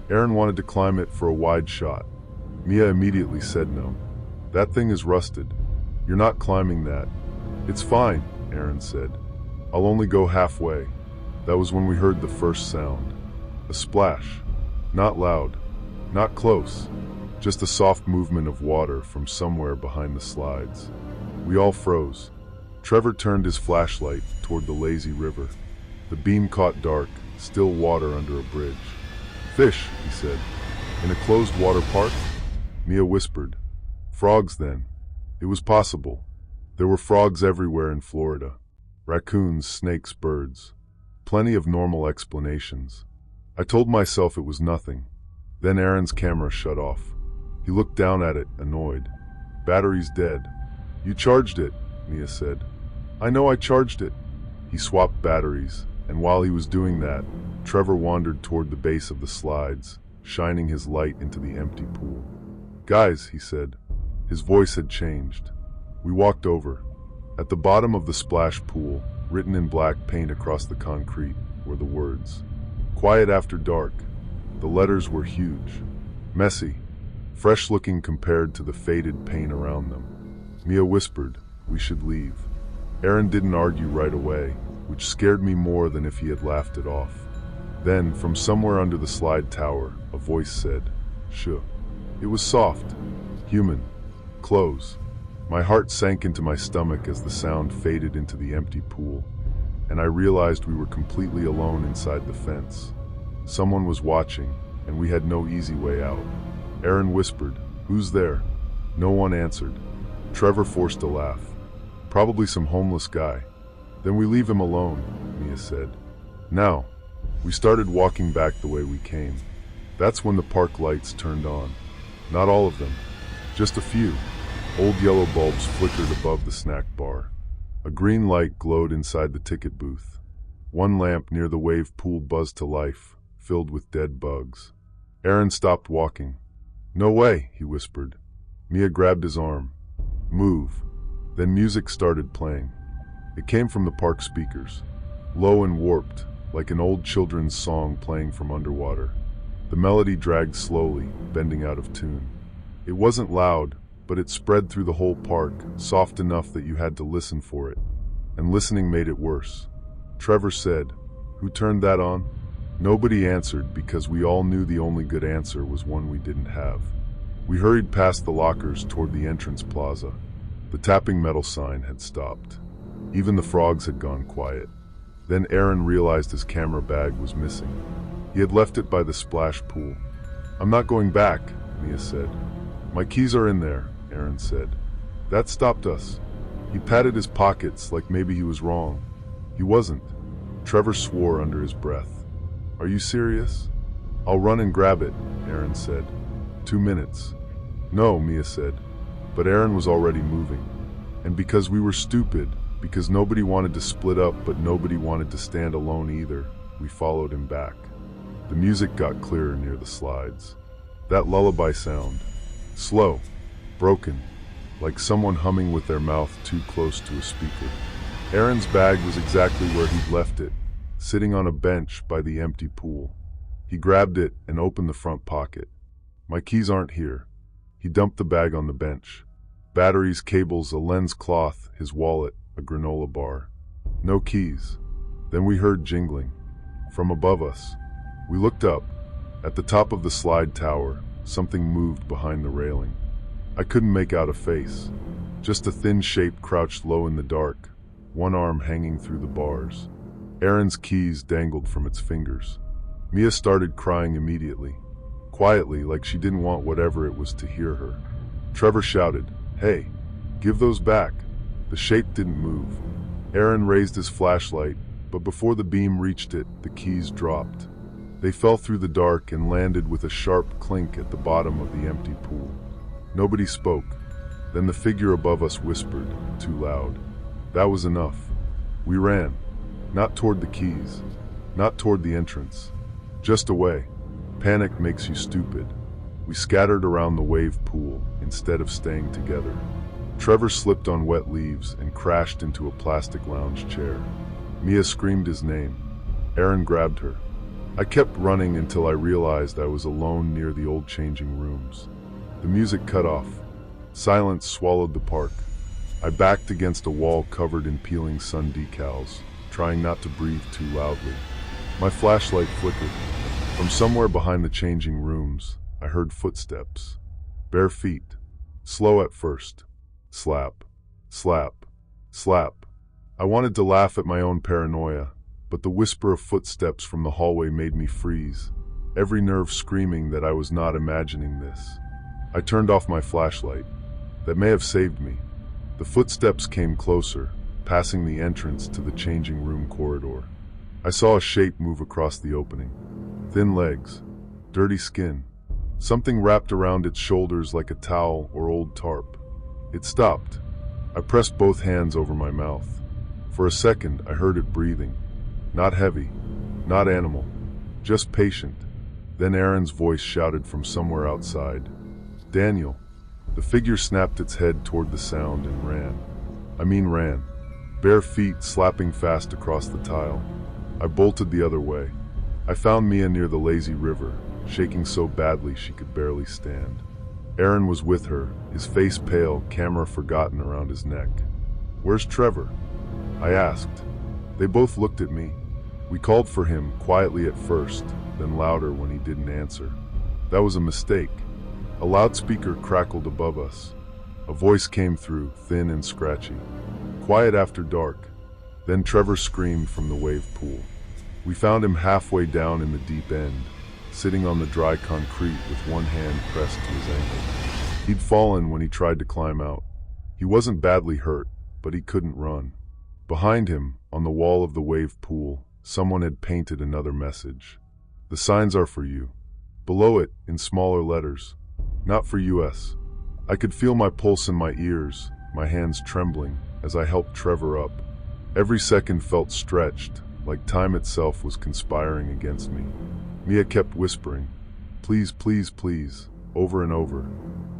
Aaron wanted to climb it for a wide shot. Mia immediately said no. That thing is rusted. You're not climbing that. It's fine, Aaron said. I'll only go halfway. That was when we heard the first sound. A splash. Not loud. Not close. Just a soft movement of water from somewhere behind the slides. We all froze. Trevor turned his flashlight toward the lazy river. The beam caught dark, still water under a bridge. Fish, he said. In a closed water park? Mia whispered. Frogs, then. It was possible. There were frogs everywhere in Florida. Raccoons, snakes, birds. Plenty of normal explanations. I told myself it was nothing. Then Aaron's camera shut off. He looked down at it, annoyed. Battery's dead. You charged it, Mia said. I know I charged it. He swapped batteries, and while he was doing that, Trevor wandered toward the base of the slides, shining his light into the empty pool. Guys, he said. His voice had changed. We walked over. At the bottom of the splash pool, written in black paint across the concrete, were the words. Quiet after dark. The letters were huge. Messy. Fresh-looking compared to the faded paint around them. Mia whispered, we should leave. Aaron didn't argue right away, which scared me more than if he had laughed it off. Then, from somewhere under the slide tower, a voice said, Shh. It was soft. Human. Close. My heart sank into my stomach as the sound faded into the empty pool, and I realized we were completely alone inside the fence. Someone was watching, and we had no easy way out. Aaron whispered, Who's there? No one answered. Trevor forced a laugh. Probably some homeless guy. Then we leave him alone, Mia said. Now, we started walking back the way we came. That's when the park lights turned on. Not all of them, just a few. Old yellow bulbs flickered above the snack bar. A green light glowed inside the ticket booth. One lamp near the wave pool buzzed to life, filled with dead bugs. Aaron stopped walking. No way, he whispered. Mia grabbed his arm. Move. Then music started playing. It came from the park speakers, low and warped, like an old children's song playing from underwater. The melody dragged slowly, bending out of tune. It wasn't loud, but it spread through the whole park, soft enough that you had to listen for it. And listening made it worse. Trevor said, Who turned that on? Nobody answered because we all knew the only good answer was one we didn't have. We hurried past the lockers toward the entrance plaza. The tapping metal sign had stopped. Even the frogs had gone quiet. Then Aaron realized his camera bag was missing. He had left it by the splash pool. I'm not going back, Mia said. My keys are in there, Aaron said. That stopped us. He patted his pockets like maybe he was wrong. He wasn't. Trevor swore under his breath. Are you serious? I'll run and grab it, Aaron said. 2 minutes. No, Mia said. But Aaron was already moving. And because we were stupid, because nobody wanted to split up but nobody wanted to stand alone either, we followed him back. The music got clearer near the slides. That lullaby sound. Slow. Broken. Like someone humming with their mouth too close to a speaker. Aaron's bag was exactly where he'd left it, sitting on a bench by the empty pool. He grabbed it and opened the front pocket. My keys aren't here. He dumped the bag on the bench. Batteries, cables, a lens cloth, his wallet, a granola bar. No keys. Then we heard jingling. From above us. We looked up. At the top of the slide tower, something moved behind the railing. I couldn't make out a face. Just a thin shape crouched low in the dark, one arm hanging through the bars. Aaron's keys dangled from its fingers. Mia started crying immediately, quietly like she didn't want whatever it was to hear her. Trevor shouted, "Hey, give those back." The shape didn't move. Aaron raised his flashlight, but before the beam reached it, the keys dropped. They fell through the dark and landed with a sharp clink at the bottom of the empty pool. Nobody spoke. Then the figure above us whispered, too loud. That was enough. We ran. Not toward the keys. Not toward the entrance. Just away. Panic makes you stupid. We scattered around the wave pool instead of staying together. Trevor slipped on wet leaves and crashed into a plastic lounge chair. Mia screamed his name. Aaron grabbed her. I kept running until I realized I was alone near the old changing rooms. The music cut off. Silence swallowed the park. I backed against a wall covered in peeling sun decals, trying not to breathe too loudly. My flashlight flickered. From somewhere behind the changing rooms, I heard footsteps. Bare feet. Slow at first. Slap. Slap. Slap. I wanted to laugh at my own paranoia, but the whisper of footsteps from the hallway made me freeze, every nerve screaming that I was not imagining this. I turned off my flashlight. That may have saved me. The footsteps came closer, passing the entrance to the changing room corridor. I saw a shape move across the opening. Thin legs, dirty skin, something wrapped around its shoulders like a towel or old tarp. It stopped. I pressed both hands over my mouth. For a second, I heard it breathing. Not heavy, not animal, just patient. Then Aaron's voice shouted from somewhere outside. "Daniel." The figure snapped its head toward the sound and ran. Ran. Bare feet slapping fast across the tile. I bolted the other way. I found Mia near the lazy river, shaking so badly she could barely stand. Aaron was with her, his face pale, camera forgotten around his neck. "Where's Trevor?" I asked. They both looked at me. We called for him, quietly at first, then louder when he didn't answer. That was a mistake. A loudspeaker crackled above us. A voice came through, thin and scratchy. "Quiet after dark." Then Trevor screamed from the wave pool. We found him halfway down in the deep end, sitting on the dry concrete with one hand pressed to his ankle. He'd fallen when he tried to climb out. He wasn't badly hurt, but he couldn't run. Behind him, on the wall of the wave pool, someone had painted another message. "The signs are for you." Below it, in smaller letters, "Not for US." I could feel my pulse in my ears, my hands trembling, as I helped Trevor up. Every second felt stretched, like time itself was conspiring against me. Mia kept whispering, "Please, please, please," over and over.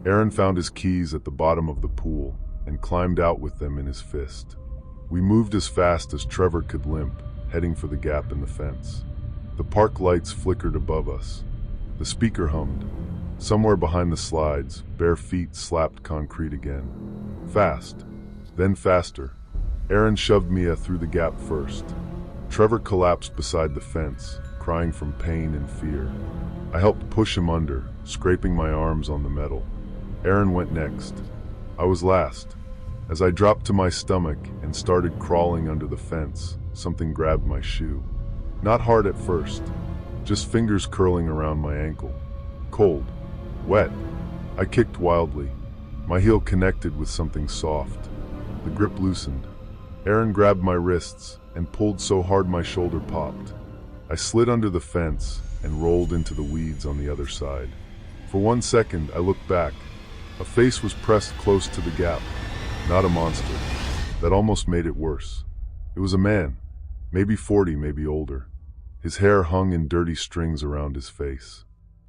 Aaron found his keys at the bottom of the pool and climbed out with them in his fist. We moved as fast as Trevor could limp, heading for the gap in the fence. The park lights flickered above us. The speaker hummed. Somewhere behind the slides, bare feet slapped concrete again. Fast. Then faster. Aaron shoved Mia through the gap first. Trevor collapsed beside the fence, crying from pain and fear. I helped push him under, scraping my arms on the metal. Aaron went next. I was last. As I dropped to my stomach and started crawling under the fence, something grabbed my shoe. Not hard at first, just fingers curling around my ankle. Cold. Wet. I kicked wildly. My heel connected with something soft. The grip loosened. Aaron grabbed my wrists and pulled so hard my shoulder popped. I slid under the fence and rolled into the weeds on the other side. For 1 second, I looked back. A face was pressed close to the gap. Not a monster. That almost made it worse. It was a man. Maybe 40, maybe older. His hair hung in dirty strings around his face.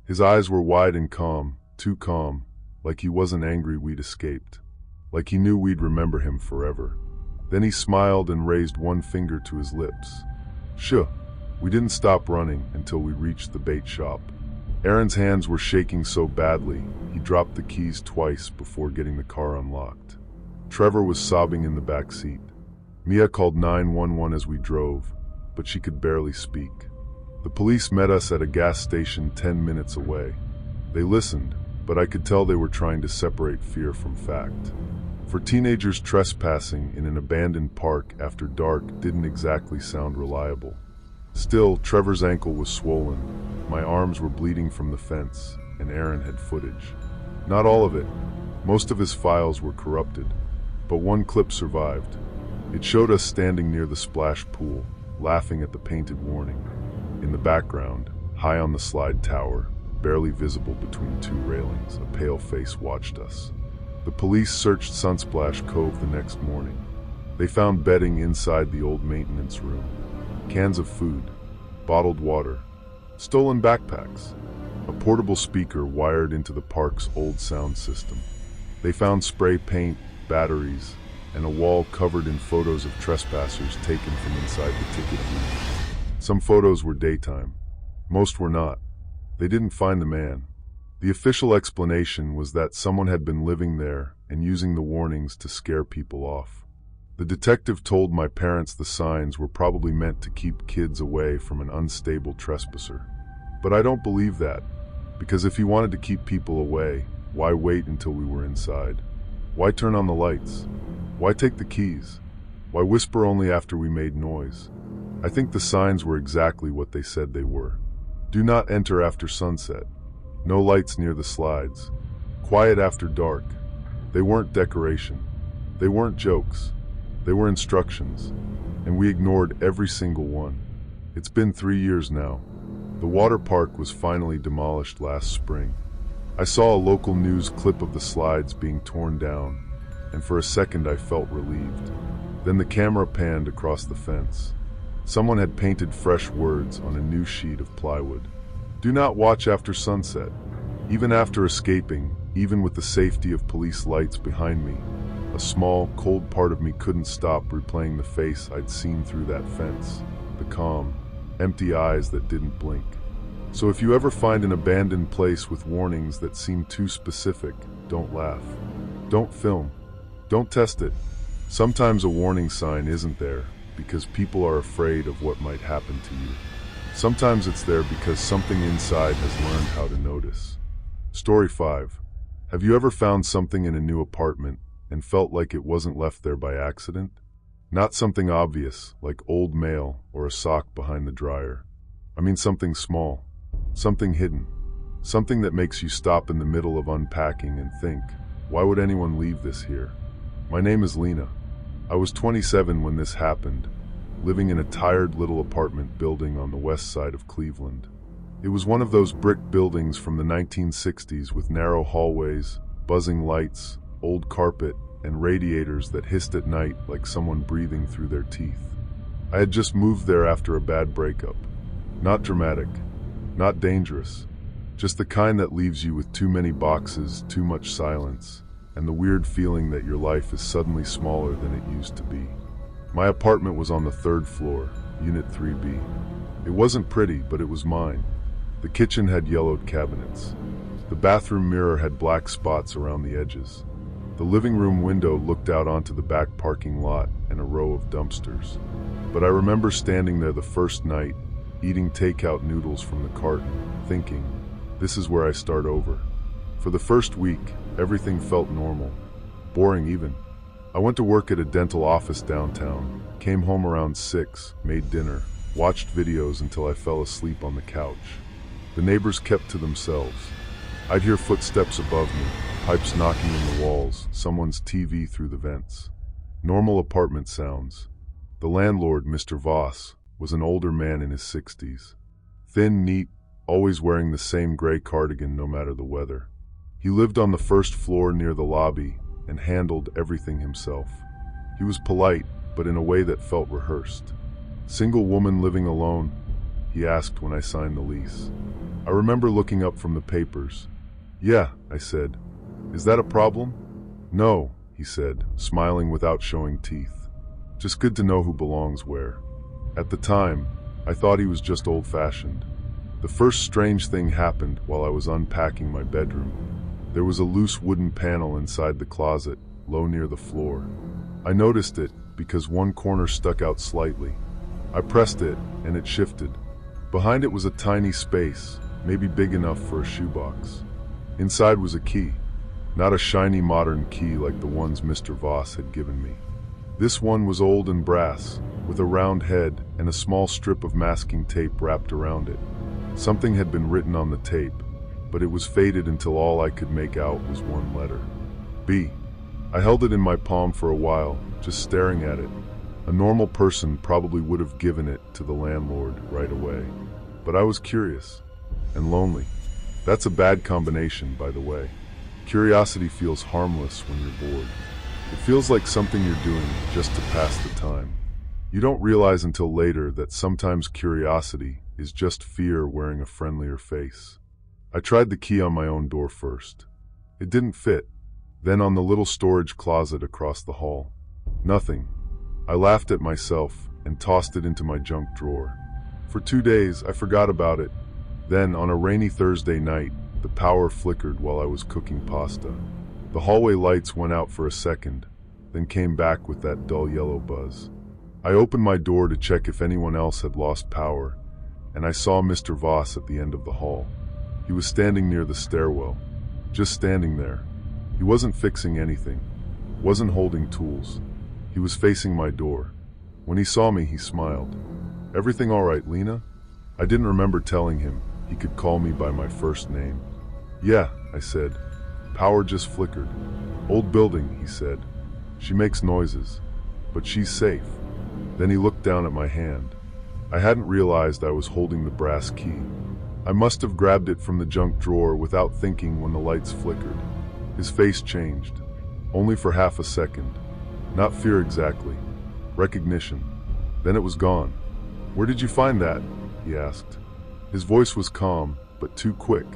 His eyes were wide and calm, too calm, like he wasn't angry we'd escaped. Like he knew we'd remember him forever. Then he smiled and raised one finger to his lips. Shh. We didn't stop running until we reached the bait shop. Aaron's hands were shaking so badly, he dropped the keys twice before getting the car unlocked. Trevor was sobbing in the back seat. Mia called 911 as we drove, but she could barely speak. The police met us at a gas station 10 minutes away. They listened, but I could tell they were trying to separate fear from fact. For teenagers, trespassing in an abandoned park after dark didn't exactly sound reliable. Still, Trevor's ankle was swollen, my arms were bleeding from the fence, and Aaron had footage. Not all of it, Most of his files were corrupted, but one clip survived. It showed us standing near the splash pool, laughing at the painted warning. In the background, high on the slide tower, barely visible between two railings, a pale face watched us. The police searched Sunsplash Cove the next morning. They found bedding inside the old maintenance room, cans of food, bottled water, stolen backpacks, a portable speaker wired into the park's old sound system. They found spray paint, batteries, and a wall covered in photos of trespassers taken from inside the ticket booth. Some photos were daytime. Most were not. They didn't find the man. The official explanation was that someone had been living there and using the warnings to scare people off. The detective told my parents the signs were probably meant to keep kids away from an unstable trespasser. But I don't believe that, because if he wanted to keep people away, why wait until we were inside? Why turn on the lights? Why take the keys? Why whisper only after we made noise? I think the signs were exactly what they said they were. Do not enter after sunset. No lights near the slides. Quiet after dark. They weren't decoration. They weren't jokes. They were instructions. And we ignored every single one. It's been 3 years now. The water park was finally demolished last spring. I saw a local news clip of the slides being torn down, and for a second I felt relieved. Then the camera panned across the fence. Someone had painted fresh words on a new sheet of plywood. Do not watch after sunset. Even after escaping, even with the safety of police lights behind me, a small, cold part of me couldn't stop replaying the face I'd seen through that fence. The calm, empty eyes that didn't blink. So if you ever find an abandoned place with warnings that seem too specific, don't laugh. Don't film. Don't test it. Sometimes a warning sign isn't there because people are afraid of what might happen to you. Sometimes it's there because something inside has learned how to notice. Story 5. Have you ever found something in a new apartment and felt like it wasn't left there by accident? Not something obvious, like old mail or a sock behind the dryer. I mean something small, something hidden, something that makes you stop in the middle of unpacking and think, why would anyone leave this here? My name is Lena. I was 27 when this happened, living in a tired little apartment building on the west side of Cleveland. It was one of those brick buildings from the 1960s with narrow hallways, buzzing lights, old carpet, and radiators that hissed at night like someone breathing through their teeth. I had just moved there after a bad breakup. Not dramatic, not dangerous, just the kind that leaves you with too many boxes, too much silence, and the weird feeling that your life is suddenly smaller than it used to be. My apartment was on the 3rd floor, Unit 3B. It wasn't pretty, but it was mine. The kitchen had yellowed cabinets. The bathroom mirror had black spots around the edges. The living room window looked out onto the back parking lot and a row of dumpsters. But I remember standing there the first night, eating takeout noodles from the carton, thinking, this is where I start over. For the first week, everything felt normal, boring even. I went to work at a dental office downtown, came home around 6, made dinner, watched videos until I fell asleep on the couch. The neighbors kept to themselves. I'd hear footsteps above me, pipes knocking in the walls, someone's TV through the vents. Normal apartment sounds. The landlord, Mr. Voss, was an older man in his 60s. Thin, neat, always wearing the same gray cardigan no matter the weather. He lived on the 1st floor near the lobby and handled everything himself. He was polite, but in a way that felt rehearsed. Single woman living alone? He asked when I signed the lease. I remember looking up from the papers. Yeah, I said. Is that a problem? No, he said, smiling without showing teeth. Just good to know who belongs where. At the time, I thought he was just old-fashioned. The first strange thing happened while I was unpacking my bedroom. There was a loose wooden panel inside the closet, low near the floor. I noticed it because one corner stuck out slightly. I pressed it, and it shifted. Behind it was a tiny space, maybe big enough for a shoebox. Inside was a key, not a shiny modern key like the ones Mr. Voss had given me. This one was old and brass, with a round head and a small strip of masking tape wrapped around it. Something had been written on the tape, but it was faded until all I could make out was one letter. B. I held it in my palm for a while, just staring at it. A normal person probably would have given it to the landlord right away. But I was curious. And lonely. That's a bad combination, by the way. Curiosity feels harmless when you're bored. It feels like something you're doing just to pass the time. You don't realize until later that sometimes curiosity is just fear wearing a friendlier face. I tried the key on my own door first. It didn't fit. Then on the little storage closet across the hall. Nothing. I laughed at myself and tossed it into my junk drawer. For 2 days, I forgot about it. Then, on a rainy Thursday night, the power flickered while I was cooking pasta. The hallway lights went out for a second, then came back with that dull yellow buzz. I opened my door to check if anyone else had lost power, and I saw Mr. Voss at the end of the hall. He was standing near the stairwell, just standing there. He wasn't fixing anything, wasn't holding tools. He was facing my door. When he saw me, he smiled. "Everything all right, Lena?" I didn't remember telling him he could call me by my first name. "Yeah," I said. "Power just flickered." "Old building," he said. "She makes noises, but she's safe." Then he looked down at my hand. I hadn't realized I was holding the brass key. I must have grabbed it from the junk drawer without thinking when the lights flickered. His face changed, only for half a second. Not fear exactly, recognition. Then it was gone. "Where did you find that?" he asked. His voice was calm, but too quick.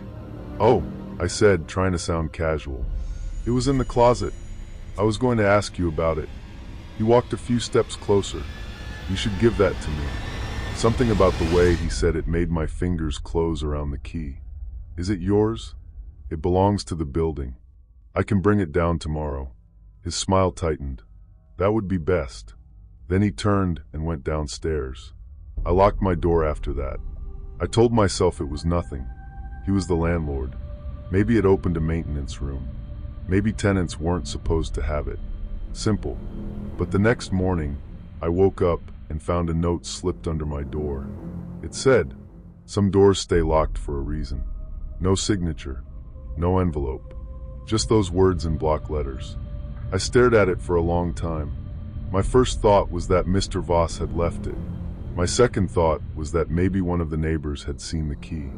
"Oh," I said, trying to sound casual. "It was in the closet. I was going to ask you about it." He walked a few steps closer. "You should give that to me." Something about the way he said it made my fingers close around the key. "Is it yours?" "It belongs to the building. I can bring it down tomorrow." His smile tightened. "That would be best." Then he turned and went downstairs. I locked my door after that. I told myself it was nothing. He was the landlord. Maybe it opened a maintenance room. Maybe tenants weren't supposed to have it. Simple. But the next morning, I woke up and found a note slipped under my door. It said, "Some doors stay locked for a reason." No signature. No envelope. Just those words in block letters. I stared at it for a long time. My first thought was that Mr. Voss had left it. My second thought was that maybe one of the neighbors had seen the key.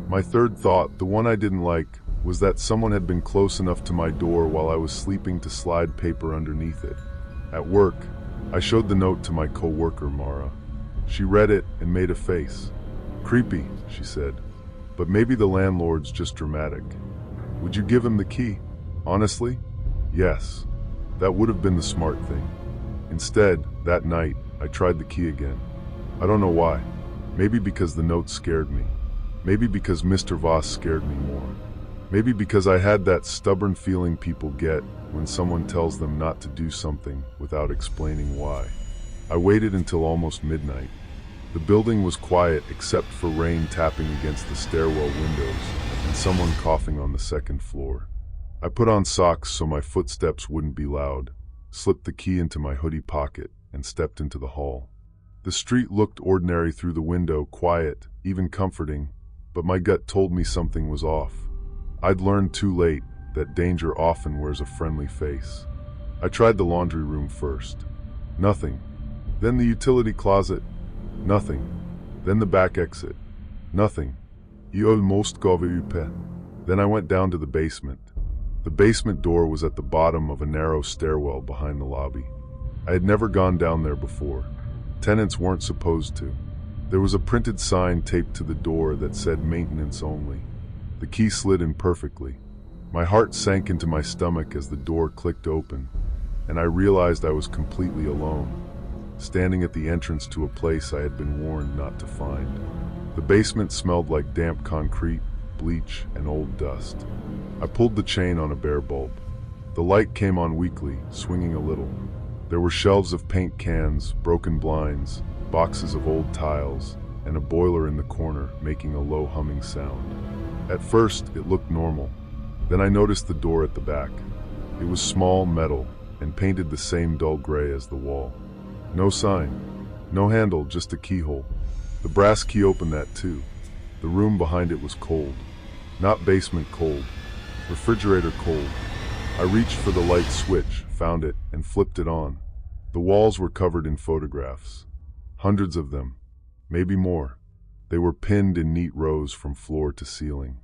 My third thought, the one I didn't like, was that someone had been close enough to my door while I was sleeping to slide paper underneath it. At work, I showed the note to my co-worker, Mara. She read it and made a face. "Creepy," she said. "But maybe the landlord's just dramatic." "Would you give him the key?" "Honestly? Yes. That would have been the smart thing." Instead, that night, I tried the key again. I don't know why. Maybe because the note scared me. Maybe because Mr. Voss scared me more. Maybe because I had that stubborn feeling people get when someone tells them not to do something without explaining why. I waited until almost midnight. The building was quiet except for rain tapping against the stairwell windows and someone coughing on the second floor. I put on socks so my footsteps wouldn't be loud, slipped the key into my hoodie pocket, and stepped into the hall. The street looked ordinary through the window, quiet, even comforting, but my gut told me something was off. I'd learned too late that danger often wears a friendly face. I tried the laundry room first. Nothing. Then the utility closet. Nothing. Then the back exit. Nothing. I almost gav upp. Then I went down to the basement. The basement door was at the bottom of a narrow stairwell behind the lobby. I had never gone down there before. Tenants weren't supposed to. There was a printed sign taped to the door that said maintenance only. The key slid in perfectly. My heart sank into my stomach as the door clicked open, and I realized I was completely alone, standing at the entrance to a place I had been warned not to find. The basement smelled like damp concrete, bleach, and old dust. I pulled the chain on a bare bulb. The light came on weakly, swinging a little. There were shelves of paint cans, broken blinds, boxes of old tiles, and a boiler in the corner making a low humming sound. At first, it looked normal. Then I noticed the door at the back. It was small, metal, and painted the same dull gray as the wall. No sign, no handle, just a keyhole. The brass key opened that too. The room behind it was cold. Not basement cold, refrigerator cold. I reached for the light switch, found it, and flipped it on. The walls were covered in photographs. Hundreds of them, maybe more. They were pinned in neat rows from floor to ceiling.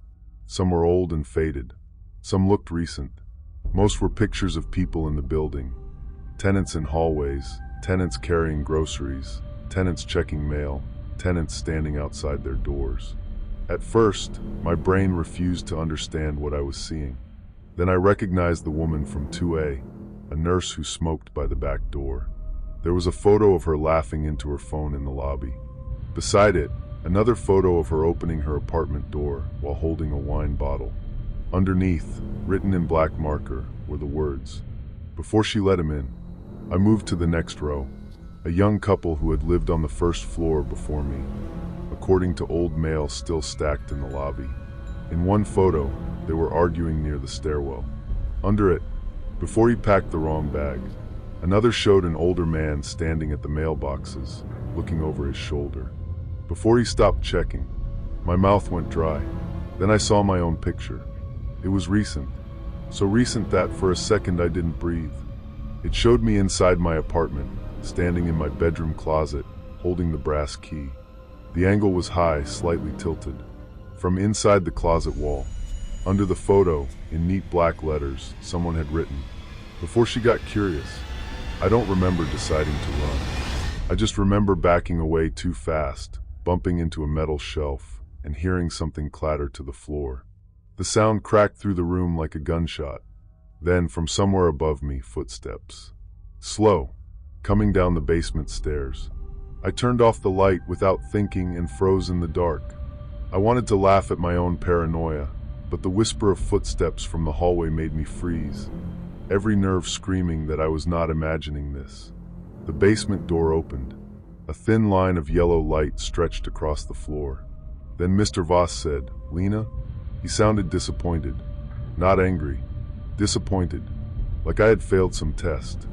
Some were old and faded. Some looked recent. Most were pictures of people in the building. Tenants in hallways, tenants carrying groceries, tenants checking mail, tenants standing outside their doors. At first, my brain refused to understand what I was seeing. Then I recognized the woman from 2A, a nurse who smoked by the back door. There was a photo of her laughing into her phone in the lobby. Beside it, another photo of her opening her apartment door while holding a wine bottle. Underneath, written in black marker, were the words, "Before she let him in." I moved to the next row. A young couple who had lived on the first floor before me, according to old mail still stacked in the lobby. In one photo, they were arguing near the stairwell. Under it, before he packed the wrong bag, another showed an older man standing at the mailboxes, looking over his shoulder. Before he stopped checking, my mouth went dry. Then I saw my own picture. It was recent, so recent that for a second I didn't breathe. It showed me inside my apartment, standing in my bedroom closet, holding the brass key. The angle was high, slightly tilted. From inside the closet wall, under the photo, in neat black letters, someone had written, "Before she got curious." I don't remember deciding to run. I just remember backing away too fast, bumping into a metal shelf, and hearing something clatter to the floor. The sound cracked through the room like a gunshot. Then, from somewhere above me, footsteps. Slow, coming down the basement stairs. I turned off the light without thinking and froze in the dark. I wanted to laugh at my own paranoia, but the whisper of footsteps from the hallway made me freeze, every nerve screaming that I was not imagining this. The basement door opened. A thin line of yellow light stretched across the floor. Then Mr. Voss said, "Lena?" He sounded disappointed. Not angry. Disappointed. Like I had failed some test.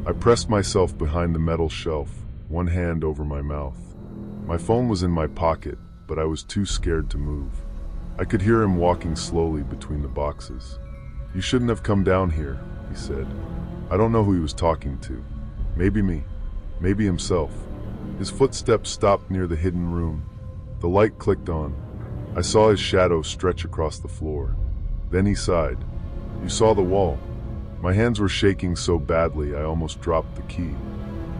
I pressed myself behind the metal shelf, one hand over my mouth. My phone was in my pocket, but I was too scared to move. I could hear him walking slowly between the boxes. "You shouldn't have come down here," he said. I don't know who he was talking to. Maybe me. Maybe himself. His footsteps stopped near the hidden room. The light clicked on. I saw his shadow stretch across the floor. Then he sighed. "You saw the wall." My hands were shaking so badly I almost dropped the key.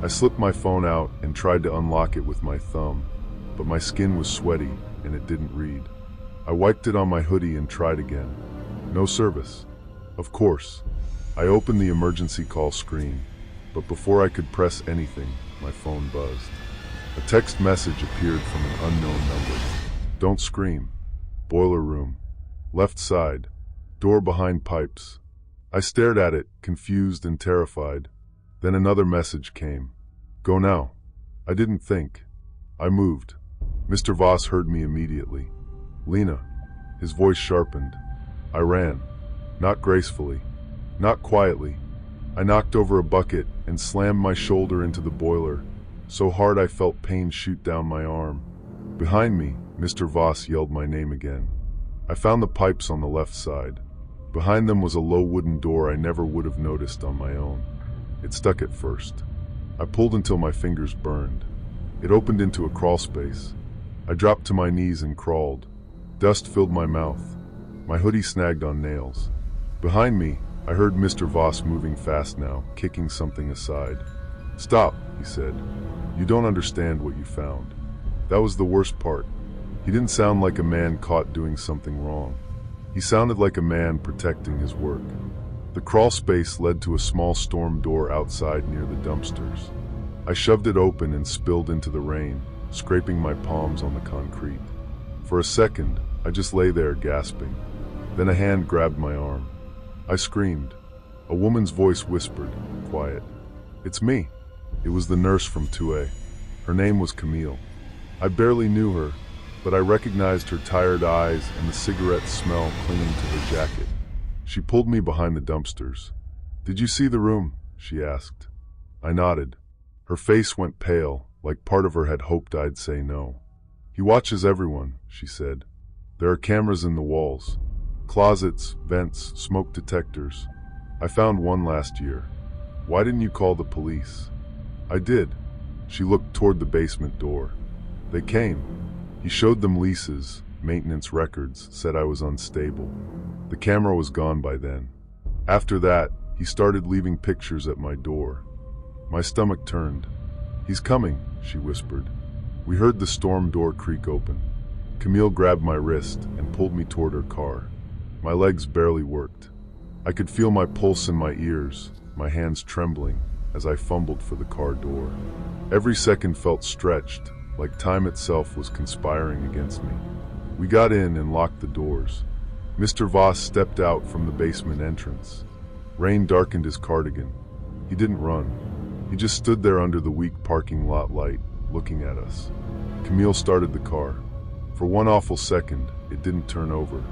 I slipped my phone out and tried to unlock it with my thumb, but my skin was sweaty and it didn't read. I wiped it on my hoodie and tried again. No service. Of course. I opened the emergency call screen, but before I could press anything, my phone buzzed. A text message appeared from an unknown number. "Don't scream. Boiler room. Left side. Door behind pipes." I stared at it, confused and terrified. Then another message came. "Go now." I didn't think. I moved. Mr. Voss heard me immediately. "Lena." His voice sharpened. I ran. Not gracefully. Not quietly. I knocked over a bucket and slammed my shoulder into the boiler, so hard I felt pain shoot down my arm. Behind me, Mr. Voss yelled my name again. I found the pipes on the left side. Behind them was a low wooden door I never would have noticed on my own. It stuck at first. I pulled until my fingers burned. It opened into a crawl space. I dropped to my knees and crawled. Dust filled my mouth. My hoodie snagged on nails. Behind me, I heard Mr. Voss moving fast now, kicking something aside. "Stop," he said. "You don't understand what you found." That was the worst part. He didn't sound like a man caught doing something wrong. He sounded like a man protecting his work. The crawl space led to a small storm door outside near the dumpsters. I shoved it open and spilled into the rain, scraping my palms on the concrete. For a second, I just lay there gasping. Then a hand grabbed my arm. I screamed. A woman's voice whispered, quiet. "It's me." It was the nurse from 2A. Her name was Camille. I barely knew her, but I recognized her tired eyes and the cigarette smell clinging to her jacket. She pulled me behind the dumpsters. "Did you see the room?" she asked. I nodded. Her face went pale, like part of her had hoped I'd say no. "He watches everyone," she said. "There are cameras in the walls. Closets, vents, smoke detectors. I found one last year. Why didn't you call the police? I did. She looked toward the basement door. They came. He showed them leases, maintenance records, said I was unstable. The camera was gone by then. After that, he started leaving pictures at my door. My stomach turned. He's coming, she whispered. We heard the storm door creak open. Camille grabbed my wrist and pulled me toward her car. My legs barely worked. I could feel my pulse in my ears, my hands trembling as I fumbled for the car door. Every second felt stretched, like time itself was conspiring against me. We got in and locked the doors. Mr. Voss stepped out from the basement entrance. Rain darkened his cardigan. He didn't run. He just stood there under the weak parking lot light, looking at us. Camille started the car. For one awful second, it didn't turn over.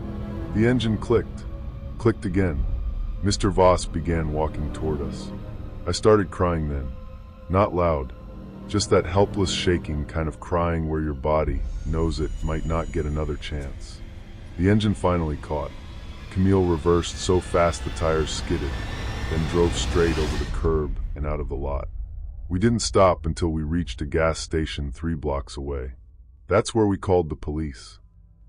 The engine clicked again. Mr. Voss began walking toward us. I started crying then. Not loud, just that helpless shaking kind of crying where your body knows it might not get another chance. The engine finally caught. Camille reversed so fast the tires skidded, then drove straight over the curb and out of the lot. We didn't stop until we reached a gas station 3 blocks away. That's where we called the police.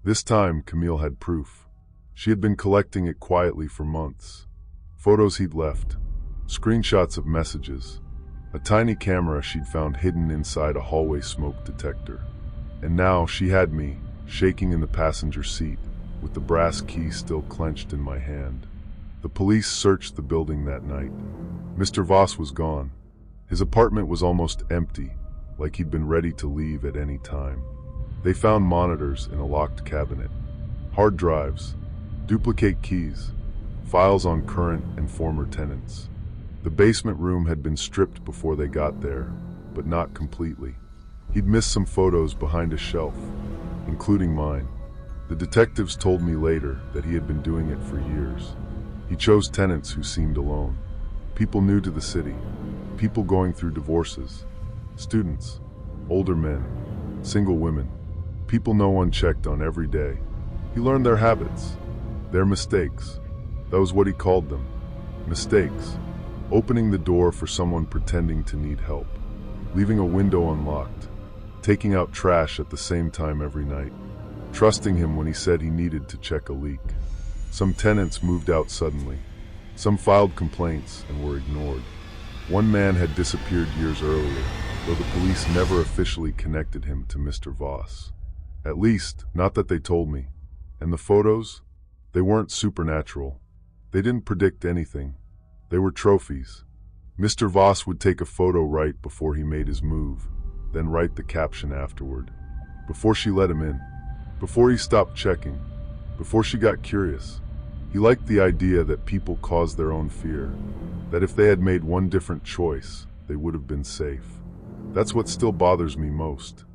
This time, Camille had proof. She had been collecting it quietly for months. Photos he'd left, screenshots of messages, a tiny camera she'd found hidden inside a hallway smoke detector. And now she had me, shaking in the passenger seat, with the brass key still clenched in my hand. The police searched the building that night. Mr. Voss was gone. His apartment was almost empty, like he'd been ready to leave at any time. They found monitors in a locked cabinet, hard drives, duplicate keys, files on current and former tenants. The basement room had been stripped before they got there, but not completely. He'd missed some photos behind a shelf, including mine. The detectives told me later that he had been doing it for years. He chose tenants who seemed alone, people new to the city, people going through divorces, students, older men, single women, people no one checked on every day. He learned their habits, their mistakes. That was what he called them, mistakes. Opening the door for someone pretending to need help, leaving a window unlocked, taking out trash at the same time every night, trusting him when he said he needed to check a leak. Some tenants moved out suddenly. Some filed complaints and were ignored. One man had disappeared years earlier, though the police never officially connected him to Mr. Voss. At least, not that they told me. And the photos? They weren't supernatural. They didn't predict anything. They were trophies. Mr. Voss would take a photo right before he made his move, then write the caption afterward. Before she let him in. Before he stopped checking. Before she got curious. He liked the idea that people cause their own fear. That if they had made one different choice, they would have been safe. That's what still bothers me most.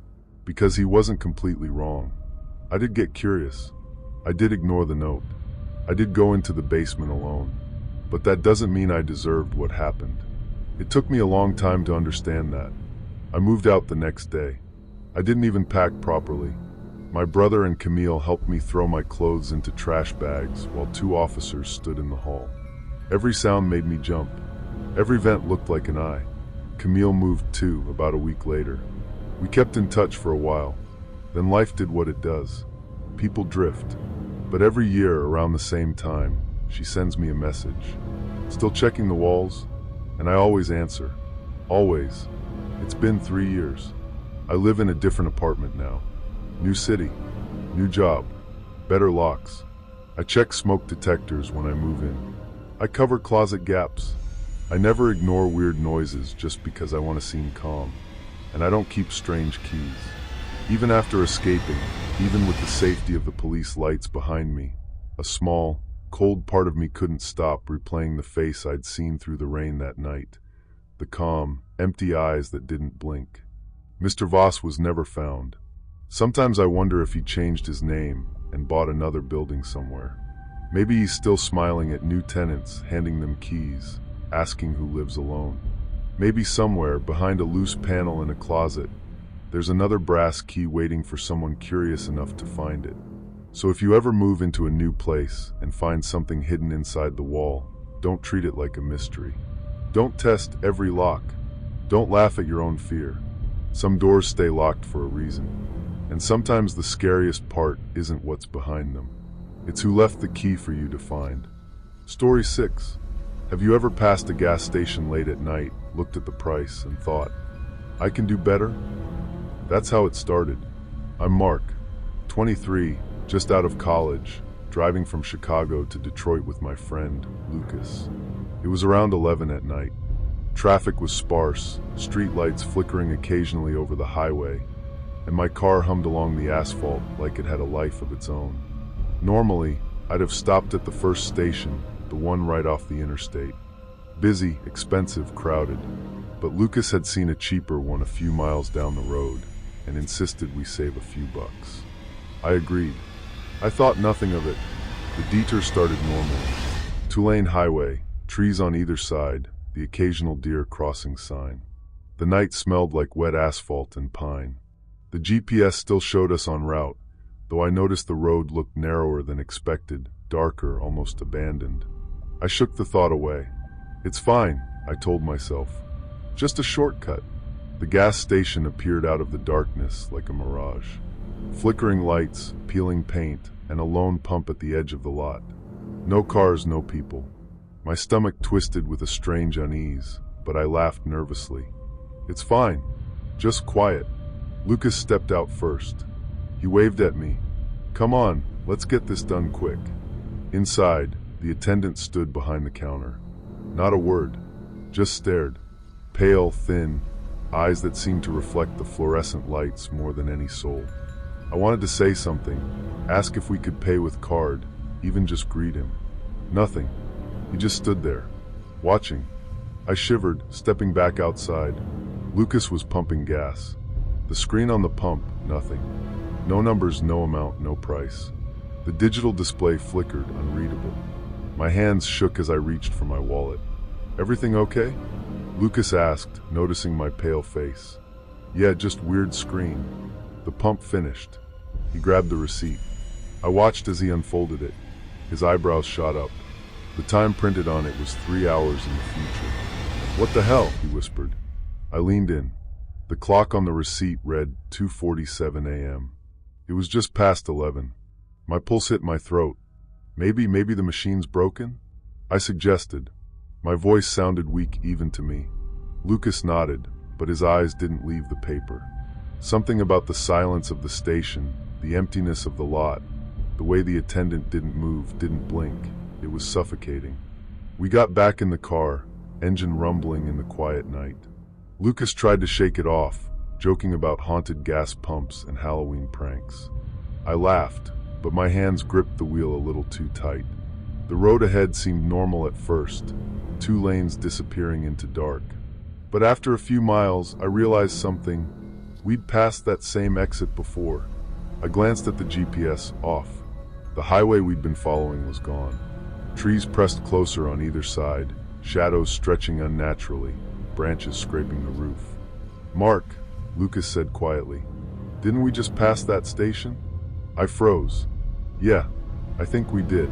Because he wasn't completely wrong. I did get curious. I did ignore the note. I did go into the basement alone. But that doesn't mean I deserved what happened. It took me a long time to understand that. I moved out the next day. I didn't even pack properly. My brother and Camille helped me throw my clothes into trash bags while 2 officers stood in the hall. Every sound made me jump. Every vent looked like an eye. Camille moved too about a week later. We kept in touch for a while. Then life did what it does. People drift. But every year around the same time, she sends me a message. Still checking the walls? And I always answer. Always. It's been 3 years. I live in a different apartment now. New city. New job. Better locks. I check smoke detectors when I move in. I cover closet gaps. I never ignore weird noises just because I want to seem calm. And I don't keep strange keys. Even after escaping, even with the safety of the police lights behind me, a small, cold part of me couldn't stop replaying the face I'd seen through the rain that night. The calm, empty eyes that didn't blink. Mr. Voss was never found. Sometimes I wonder if he changed his name and bought another building somewhere. Maybe he's still smiling at new tenants, handing them keys, asking who lives alone. Maybe somewhere, behind a loose panel in a closet, there's another brass key waiting for someone curious enough to find it. So if you ever move into a new place and find something hidden inside the wall, don't treat it like a mystery. Don't test every lock. Don't laugh at your own fear. Some doors stay locked for a reason. And sometimes the scariest part isn't what's behind them. It's who left the key for you to find. Story 6. Have you ever passed a gas station late at night, looked at the price, and thought, I can do better? That's how it started. I'm Mark, 23, just out of college, driving from Chicago to Detroit with my friend, Lucas. It was around 11 at night. Traffic was sparse, street lights flickering occasionally over the highway, and my car hummed along the asphalt like it had a life of its own. Normally, I'd have stopped at the first station, the one right off the interstate. Busy, expensive, crowded. But Lucas had seen a cheaper one a few miles down the road and insisted we save a few bucks. I agreed. I thought nothing of it. The detour started normally. Two-lane highway, trees on either side, the occasional deer crossing sign. The night smelled like wet asphalt and pine. The GPS still showed us en route, though I noticed the road looked narrower than expected, darker, almost abandoned. I shook the thought away. It's fine, I told myself. Just a shortcut. The gas station appeared out of the darkness like a mirage. Flickering lights, peeling paint, and a lone pump at the edge of the lot. No cars, no people. My stomach twisted with a strange unease, but I laughed nervously. It's fine. Just quiet. Lucas stepped out first. He waved at me. Come on, let's get this done quick. Inside, the attendant stood behind the counter. Not a word, just stared. Pale, thin, eyes that seemed to reflect the fluorescent lights more than any soul. I wanted to say something, ask if we could pay with card, even just greet him. Nothing. He just stood there, watching. I shivered, stepping back outside. Lucas was pumping gas. The screen on the pump, nothing. No numbers, no amount, no price. The digital display flickered, unreadable. My hands shook as I reached for my wallet. Everything okay? Lucas asked, noticing my pale face. Yeah, just weird screen. The pump finished. He grabbed the receipt. I watched as he unfolded it. His eyebrows shot up. The time printed on it was 3 hours in the future. What the hell? He whispered. I leaned in. The clock on the receipt read 2:47 a.m. It was just past 11. My pulse hit my throat. Maybe the machine's broken? I suggested. My voice sounded weak even to me. Lucas nodded, but his eyes didn't leave the paper. Something about the silence of the station, the emptiness of the lot, the way the attendant didn't move, didn't blink. It was suffocating. We got back in the car, engine rumbling in the quiet night. Lucas tried to shake it off, joking about haunted gas pumps and Halloween pranks. I laughed, but my hands gripped the wheel a little too tight. The road ahead seemed normal at first, 2 lanes disappearing into dark. But after a few miles, I realized something. We'd passed that same exit before. I glanced at the GPS, off. The highway we'd been following was gone. Trees pressed closer on either side, shadows stretching unnaturally, branches scraping the roof. Mark, Lucas said quietly, didn't we just pass that station? I froze. Yeah, I think we did.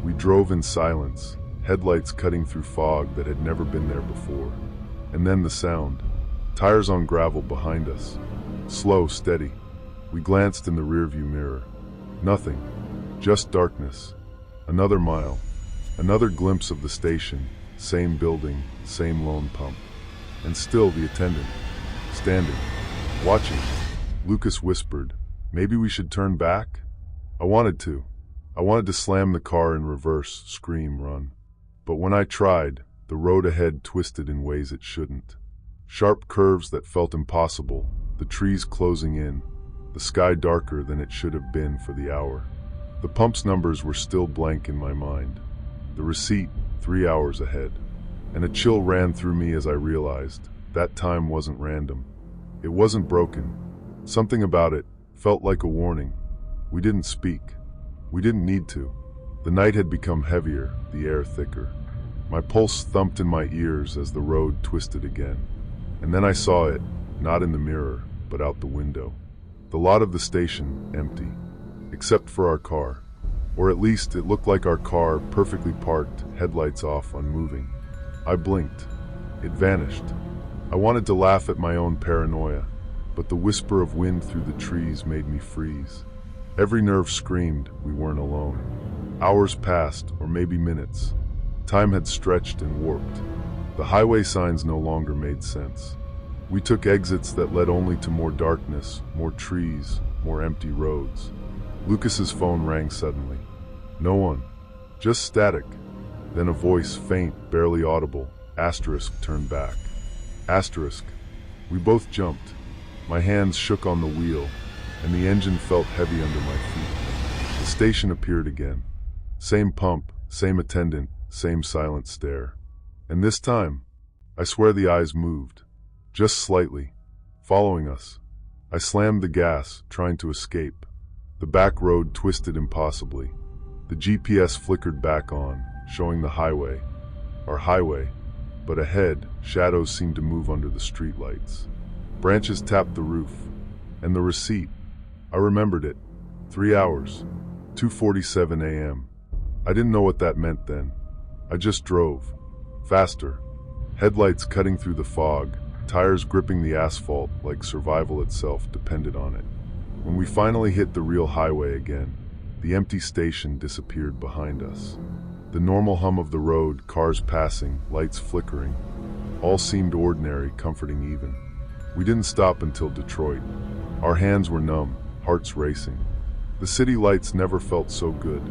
We drove in silence, headlights cutting through fog that had never been there before. And then the sound. Tires on gravel behind us. Slow, steady. We glanced in the rearview mirror. Nothing. Just darkness. Another mile. Another glimpse of the station. Same building, same lone pump. And still the attendant. Standing. Watching. Lucas whispered, maybe we should turn back? I wanted to. I wanted to slam the car in reverse, scream, run. But when I tried, the road ahead twisted in ways it shouldn't. Sharp curves that felt impossible, the trees closing in, the sky darker than it should have been for the hour. The pump's numbers were still blank in my mind. The receipt, 3 hours ahead. And a chill ran through me as I realized that time wasn't random. It wasn't broken. Something about it felt like a warning. We didn't speak. We didn't need to. The night had become heavier, the air thicker. My pulse thumped in my ears as the road twisted again. And then I saw it, not in the mirror, but out the window. The lot of the station, empty. Except for our car. Or at least it looked like our car, perfectly parked, headlights off, unmoving. I blinked. It vanished. I wanted to laugh at my own paranoia, but the whisper of wind through the trees made me freeze. Every nerve screamed we weren't alone. Hours passed, or maybe minutes. Time had stretched and warped. The highway signs no longer made sense. We took exits that led only to more darkness, more trees, more empty roads. Lucas's phone rang suddenly. No one. Just static. Then a voice, faint, barely audible. Asterisk, turned back. Asterisk. We both jumped. My hands shook on the wheel, and the engine felt heavy under my feet. The station appeared again. Same pump, same attendant, same silent stare. And this time, I swear the eyes moved. Just slightly. Following us. I slammed the gas, trying to escape. The back road twisted impossibly. The GPS flickered back on, showing the highway. Our highway. But ahead, shadows seemed to move under the streetlights. Branches tapped the roof. And the receipt. I remembered it. 3 hours. 2:47 a.m. I didn't know what that meant then. I just drove. Faster. Headlights cutting through the fog, tires gripping the asphalt like survival itself depended on it. When we finally hit the real highway again, the empty station disappeared behind us. The normal hum of the road, cars passing, lights flickering, all seemed ordinary, comforting even. We didn't stop until Detroit. Our hands were numb, hearts racing. The city lights never felt so good.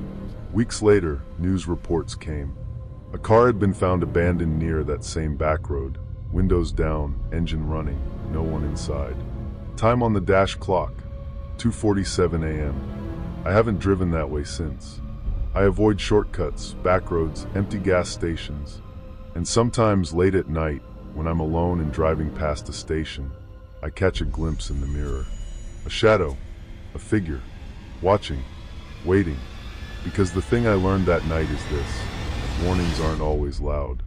Weeks later, news reports came. A car had been found abandoned near that same back road, windows down, engine running, no one inside. Time on the dash clock, 2:47 a.m. I haven't driven that way since. I avoid shortcuts, back roads, empty gas stations, and sometimes late at night, when I'm alone and driving past a station, I catch a glimpse in the mirror. A shadow, a figure, watching, waiting, because the thing I learned that night is this: warnings aren't always loud.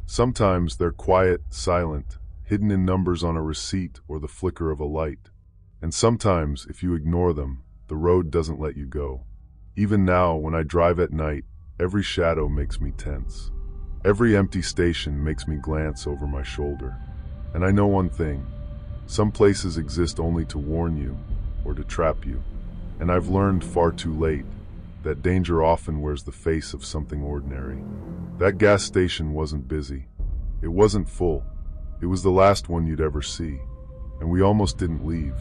Sometimes they're quiet, silent, hidden in numbers on a receipt or the flicker of a light. And sometimes, if you ignore them, the road doesn't let you go. Even now, when I drive at night, every shadow makes me tense. Every empty station makes me glance over my shoulder. And I know one thing: some places exist only to warn you or to trap you. And I've learned far too late that danger often wears the face of something ordinary. That gas station wasn't busy. It wasn't full. It was the last one you'd ever see. And we almost didn't leave.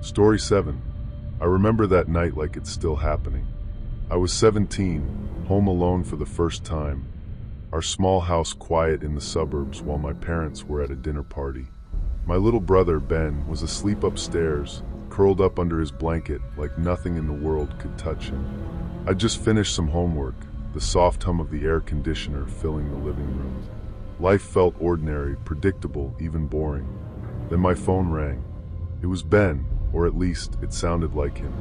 Story 7. I remember that night like it's still happening. I was 17, home alone for the first time. Our small house quiet in the suburbs while my parents were at a dinner party. My little brother, Ben, was asleep upstairs, curled up under his blanket like nothing in the world could touch him. I'd just finished some homework, the soft hum of the air conditioner filling the living room. Life felt ordinary, predictable, even boring. Then my phone rang. It was Ben, or at least it sounded like him.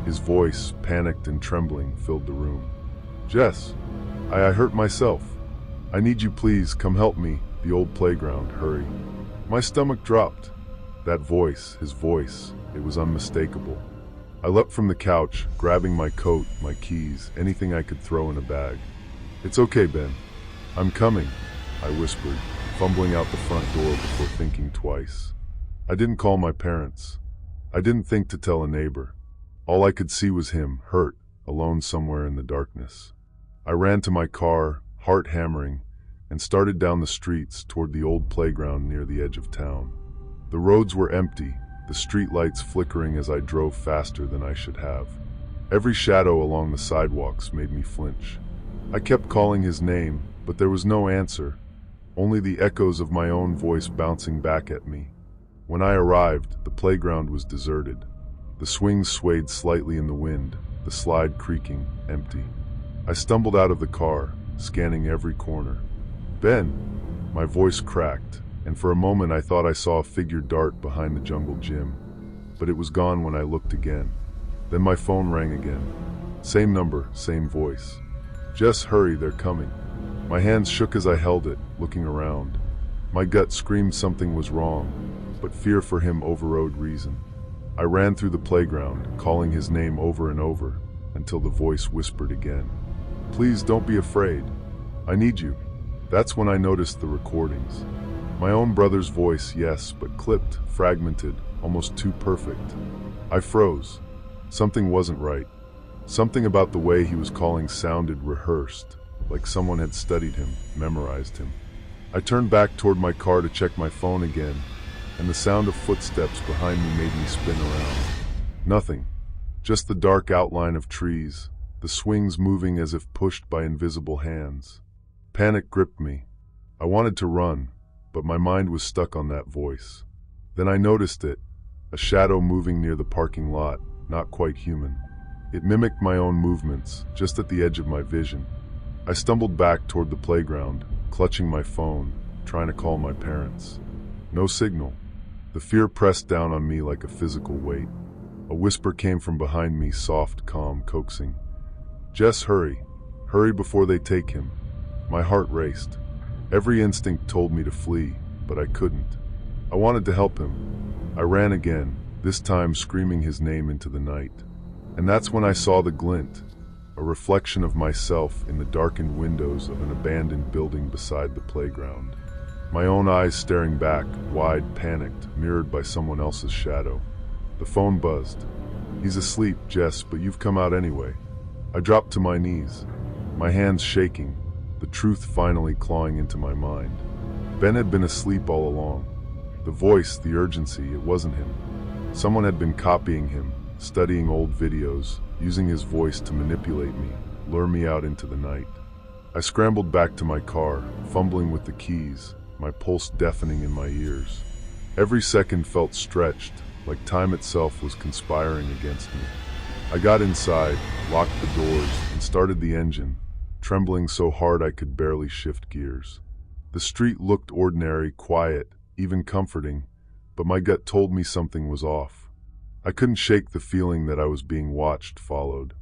His voice, panicked and trembling, filled the room. "Jess, I hurt myself. I need you, please, come help me. The old playground, hurry." My stomach dropped. That voice, his voice, it was unmistakable. I leapt from the couch, grabbing my coat, my keys, anything I could throw in a bag. "It's okay, Ben. I'm coming," I whispered, fumbling out the front door before thinking twice. I didn't call my parents. I didn't think to tell a neighbor. All I could see was him, hurt, alone somewhere in the darkness. I ran to my car, heart hammering, and started down the streets toward the old playground near the edge of town. The roads were empty, the streetlights flickering as I drove faster than I should have. Every shadow along the sidewalks made me flinch. I kept calling his name, but there was no answer, only the echoes of my own voice bouncing back at me. When I arrived, the playground was deserted. The swings swayed slightly in the wind, the slide creaking, empty. I stumbled out of the car, scanning every corner. "Ben!" My voice cracked, and for a moment I thought I saw a figure dart behind the jungle gym. But it was gone when I looked again. Then my phone rang again. Same number, same voice. "Jess, hurry, they're coming." My hands shook as I held it, looking around. My gut screamed something was wrong, but fear for him overrode reason. I ran through the playground, calling his name over and over, until the voice whispered again. "Please don't be afraid. I need you." That's when I noticed the recordings. My own brother's voice, yes, but clipped, fragmented, almost too perfect. I froze. Something wasn't right. Something about the way he was calling sounded rehearsed, like someone had studied him, memorized him. I turned back toward my car to check my phone again, and the sound of footsteps behind me made me spin around. Nothing. Just the dark outline of trees, the swings moving as if pushed by invisible hands. Panic gripped me. I wanted to run, but my mind was stuck on that voice. Then I noticed it, a shadow moving near the parking lot, not quite human. It mimicked my own movements, just at the edge of my vision. I stumbled back toward the playground, clutching my phone, trying to call my parents. No signal. The fear pressed down on me like a physical weight. A whisper came from behind me, soft, calm, coaxing. "Jess, hurry. Hurry before they take him." My heart raced. Every instinct told me to flee, but I couldn't. I wanted to help him. I ran again, this time screaming his name into the night. And that's when I saw the glint, a reflection of myself in the darkened windows of an abandoned building beside the playground. My own eyes staring back, wide, panicked, mirrored by someone else's shadow. The phone buzzed. "He's asleep, Jess, but you've come out anyway." I dropped to my knees, my hands shaking, the truth finally clawing into my mind. Ben had been asleep all along. The voice, the urgency, it wasn't him. Someone had been copying him, studying old videos, using his voice to manipulate me, lure me out into the night. I scrambled back to my car, fumbling with the keys, my pulse deafening in my ears. Every second felt stretched, like time itself was conspiring against me. I got inside, locked the doors, and started the engine, trembling so hard I could barely shift gears. The street looked ordinary, quiet, even comforting, but my gut told me something was off. I couldn't shake the feeling that I was being watched, followed.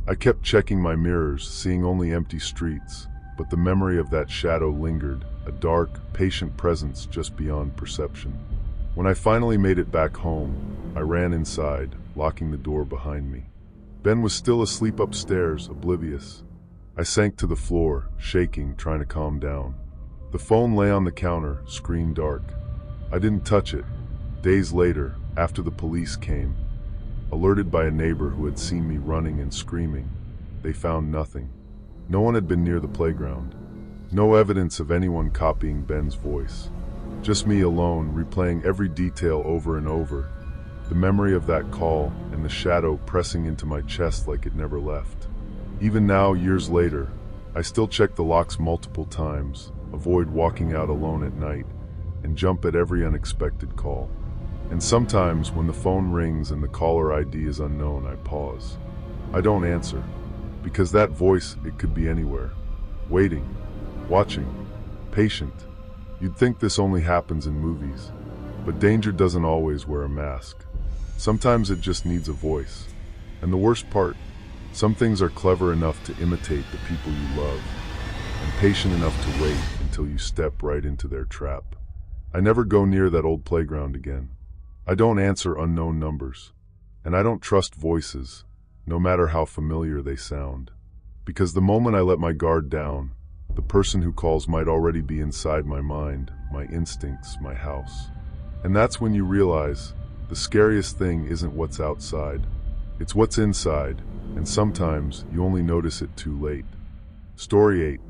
I kept checking my mirrors, seeing only empty streets, but the memory of that shadow lingered, a dark, patient presence just beyond perception. When I finally made it back home, I ran inside, locking the door behind me. Ben was still asleep upstairs, oblivious. I sank to the floor, shaking, trying to calm down. The phone lay on the counter, screen dark. I didn't touch it. Days later, after the police came, alerted by a neighbor who had seen me running and screaming, they found nothing. No one had been near the playground. No evidence of anyone copying Ben's voice. Just me alone, replaying every detail over and over. The memory of that call and the shadow pressing into my chest like it never left. Even now, years later, I still check the locks multiple times, avoid walking out alone at night, and jump at every unexpected call. And sometimes, when the phone rings and the caller ID is unknown, I pause. I don't answer, because that voice, it could be anywhere. Waiting, watching, patient. You'd think this only happens in movies, but danger doesn't always wear a mask. Sometimes it just needs a voice. And the worst part, some things are clever enough to imitate the people you love, and patient enough to wait until you step right into their trap. I never go near that old playground again. I don't answer unknown numbers, and I don't trust voices, no matter how familiar they sound. Because the moment I let my guard down, the person who calls might already be inside my mind, my instincts, my house. And that's when you realize the scariest thing isn't what's outside, it's what's inside, and sometimes you only notice it too late. Story 8.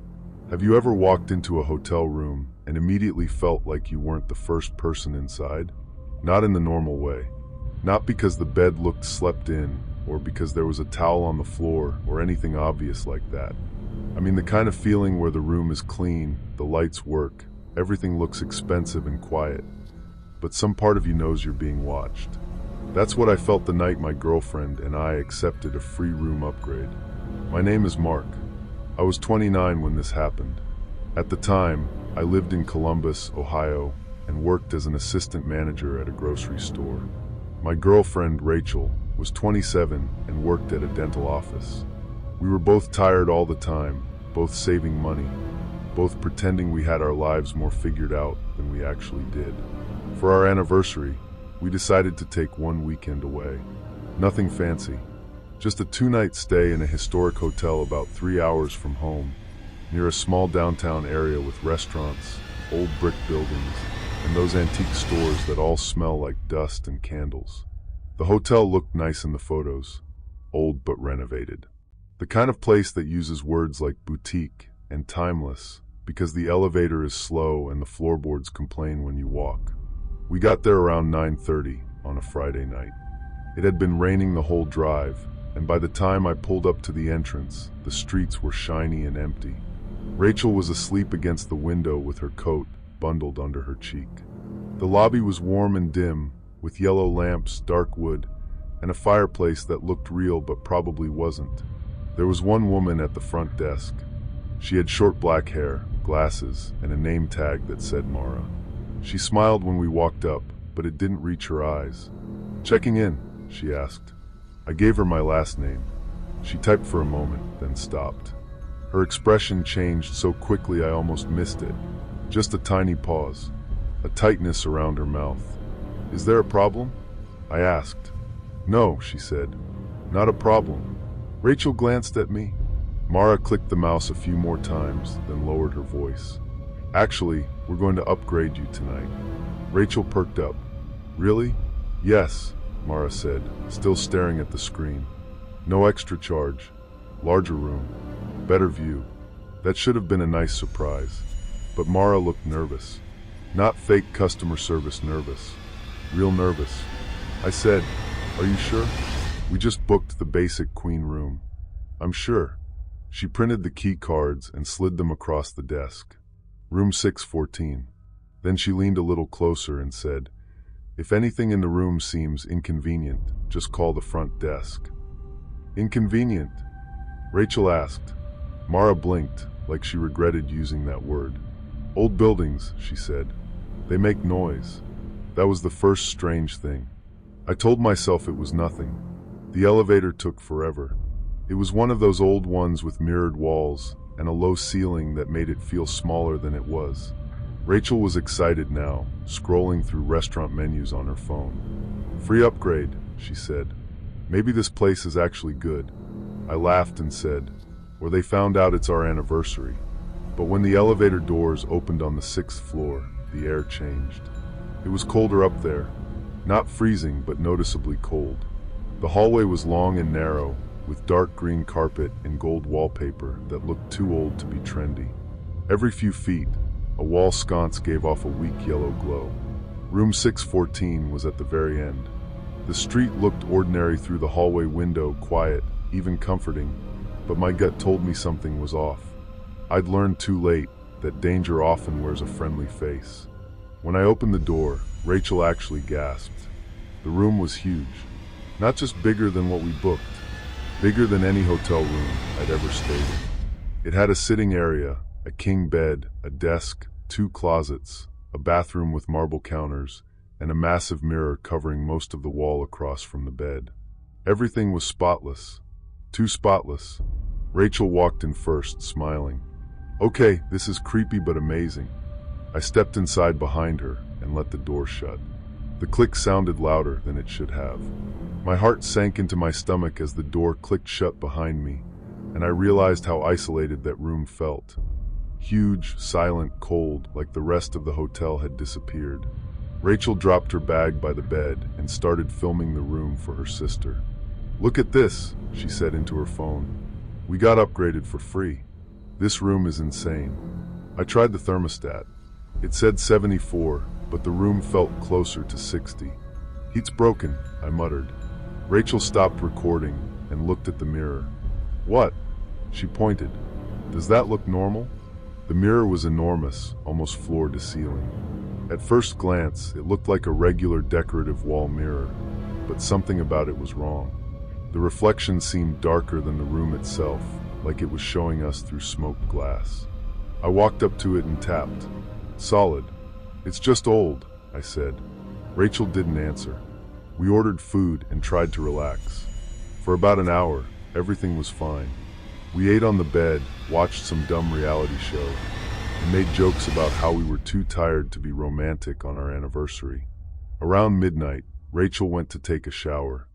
Have you ever walked into a hotel room and immediately felt like you weren't the first person inside? Not in the normal way. Not because the bed looked slept in, or because there was a towel on the floor, or anything obvious like that. I mean the kind of feeling where the room is clean, the lights work, everything looks expensive and quiet, but some part of you knows you're being watched. That's what I felt the night my girlfriend and I accepted a free room upgrade. My name is Mark. I was 29 when this happened. At the time, I lived in Columbus, Ohio, and worked as an assistant manager at a grocery store. My girlfriend, Rachel, was 27 and worked at a dental office. We were both tired all the time, both saving money, both pretending we had our lives more figured out than we actually did. For our anniversary, we decided to take one weekend away. Nothing fancy, Just a two-night stay in a historic hotel about 3 hours from home, near a small downtown area with restaurants, old brick buildings, and those antique stores that all smell like dust and candles. The hotel looked nice in the photos, old but renovated. The kind of place that uses words like boutique and timeless because the elevator is slow and the floorboards complain when you walk. We got there around 9:30 on a Friday night. It had been raining the whole drive, and by the time I pulled up to the entrance, the streets were shiny and empty. Rachel was asleep against the window with her coat bundled under her cheek. The lobby was warm and dim, with yellow lamps, dark wood, and a fireplace that looked real but probably wasn't. There was one woman at the front desk. She had short black hair, glasses, and a name tag that said Mara. She smiled when we walked up, but it didn't reach her eyes. "Checking in?" she asked. I gave her my last name. She typed for a moment, then stopped. Her expression changed so quickly I almost missed it. Just a tiny pause, a tightness around her mouth. "Is there a problem?" I asked. "No," she said. "Not a problem." Rachel glanced at me. Mara clicked the mouse a few more times, then lowered her voice. "Actually, we're going to upgrade you tonight." Rachel perked up. "Really?" "Yes," Mara said, still staring at the screen. "No extra charge. Larger room. Better view." That should have been a nice surprise. But Mara looked nervous. Not fake customer service nervous. Real nervous. I said, "Are you sure? We just booked the basic queen room." "I'm sure." She printed the key cards and slid them across the desk. "Room 614. Then she leaned a little closer and said, "If anything in the room seems inconvenient, just call the front desk." "Inconvenient?" Rachel asked. Mara blinked, like she regretted using that word. "Old buildings," she said. "They make noise." That was the first strange thing. I told myself it was nothing. The elevator took forever. It was one of those old ones with mirrored walls and a low ceiling that made it feel smaller than it was. Rachel was excited now, scrolling through restaurant menus on her phone. "Free upgrade," she said. "Maybe this place is actually good." I laughed and said, "Or they found out it's our anniversary." But when the elevator doors opened on the 6th floor, the air changed. It was colder up there. Not freezing, but noticeably cold. The hallway was long and narrow, with dark green carpet and gold wallpaper that looked too old to be trendy. Every few feet, a wall sconce gave off a weak yellow glow. Room 614 was at the very end. The street looked ordinary through the hallway window, quiet, even comforting, but my gut told me something was off. I'd learned too late that danger often wears a friendly face. When I opened the door, Rachel actually gasped. The room was huge. Not just bigger than what we booked, bigger than any hotel room I'd ever stayed in. It had a sitting area, a king bed, a desk, 2 closets, a bathroom with marble counters, and a massive mirror covering most of the wall across from the bed. Everything was spotless. Too spotless. Rachel walked in first, smiling. "Okay, this is creepy but amazing." I stepped inside behind her and let the door shut. The click sounded louder than it should have. My heart sank into my stomach as the door clicked shut behind me, and I realized how isolated that room felt. Huge, silent, cold, like the rest of the hotel had disappeared. Rachel dropped her bag by the bed and started filming the room for her sister. "Look at this," she said into her phone. "We got upgraded for free. This room is insane." I tried the thermostat. It said 74, but the room felt closer to 60. "Heat's broken," I muttered. Rachel stopped recording and looked at the mirror. "What?" She pointed. "Does that look normal?" The mirror was enormous, almost floor to ceiling. At first glance, it looked like a regular decorative wall mirror, but something about it was wrong. The reflection seemed darker than the room itself, like it was showing us through smoked glass. I walked up to it and tapped. "Solid." "It's just old," I said. Rachel didn't answer. We ordered food and tried to relax. For about an hour, everything was fine. We ate on the bed, watched some dumb reality show, and made jokes about how we were too tired to be romantic on our anniversary. Around midnight, Rachel went to take a shower.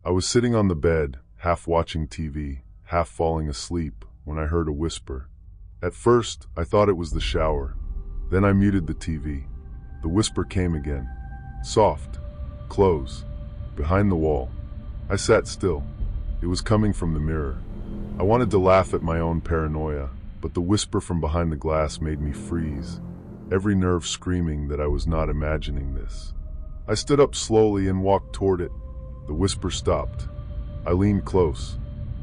I was sitting on the bed, half watching TV, half falling asleep, when I heard a whisper. At first, I thought it was the shower. Then I muted the TV. The whisper came again. Soft. Close. Behind the wall. I sat still. It was coming from the mirror. I wanted to laugh at my own paranoia, but the whisper from behind the glass made me freeze, every nerve screaming that I was not imagining this. I stood up slowly and walked toward it. The whisper stopped. I leaned close.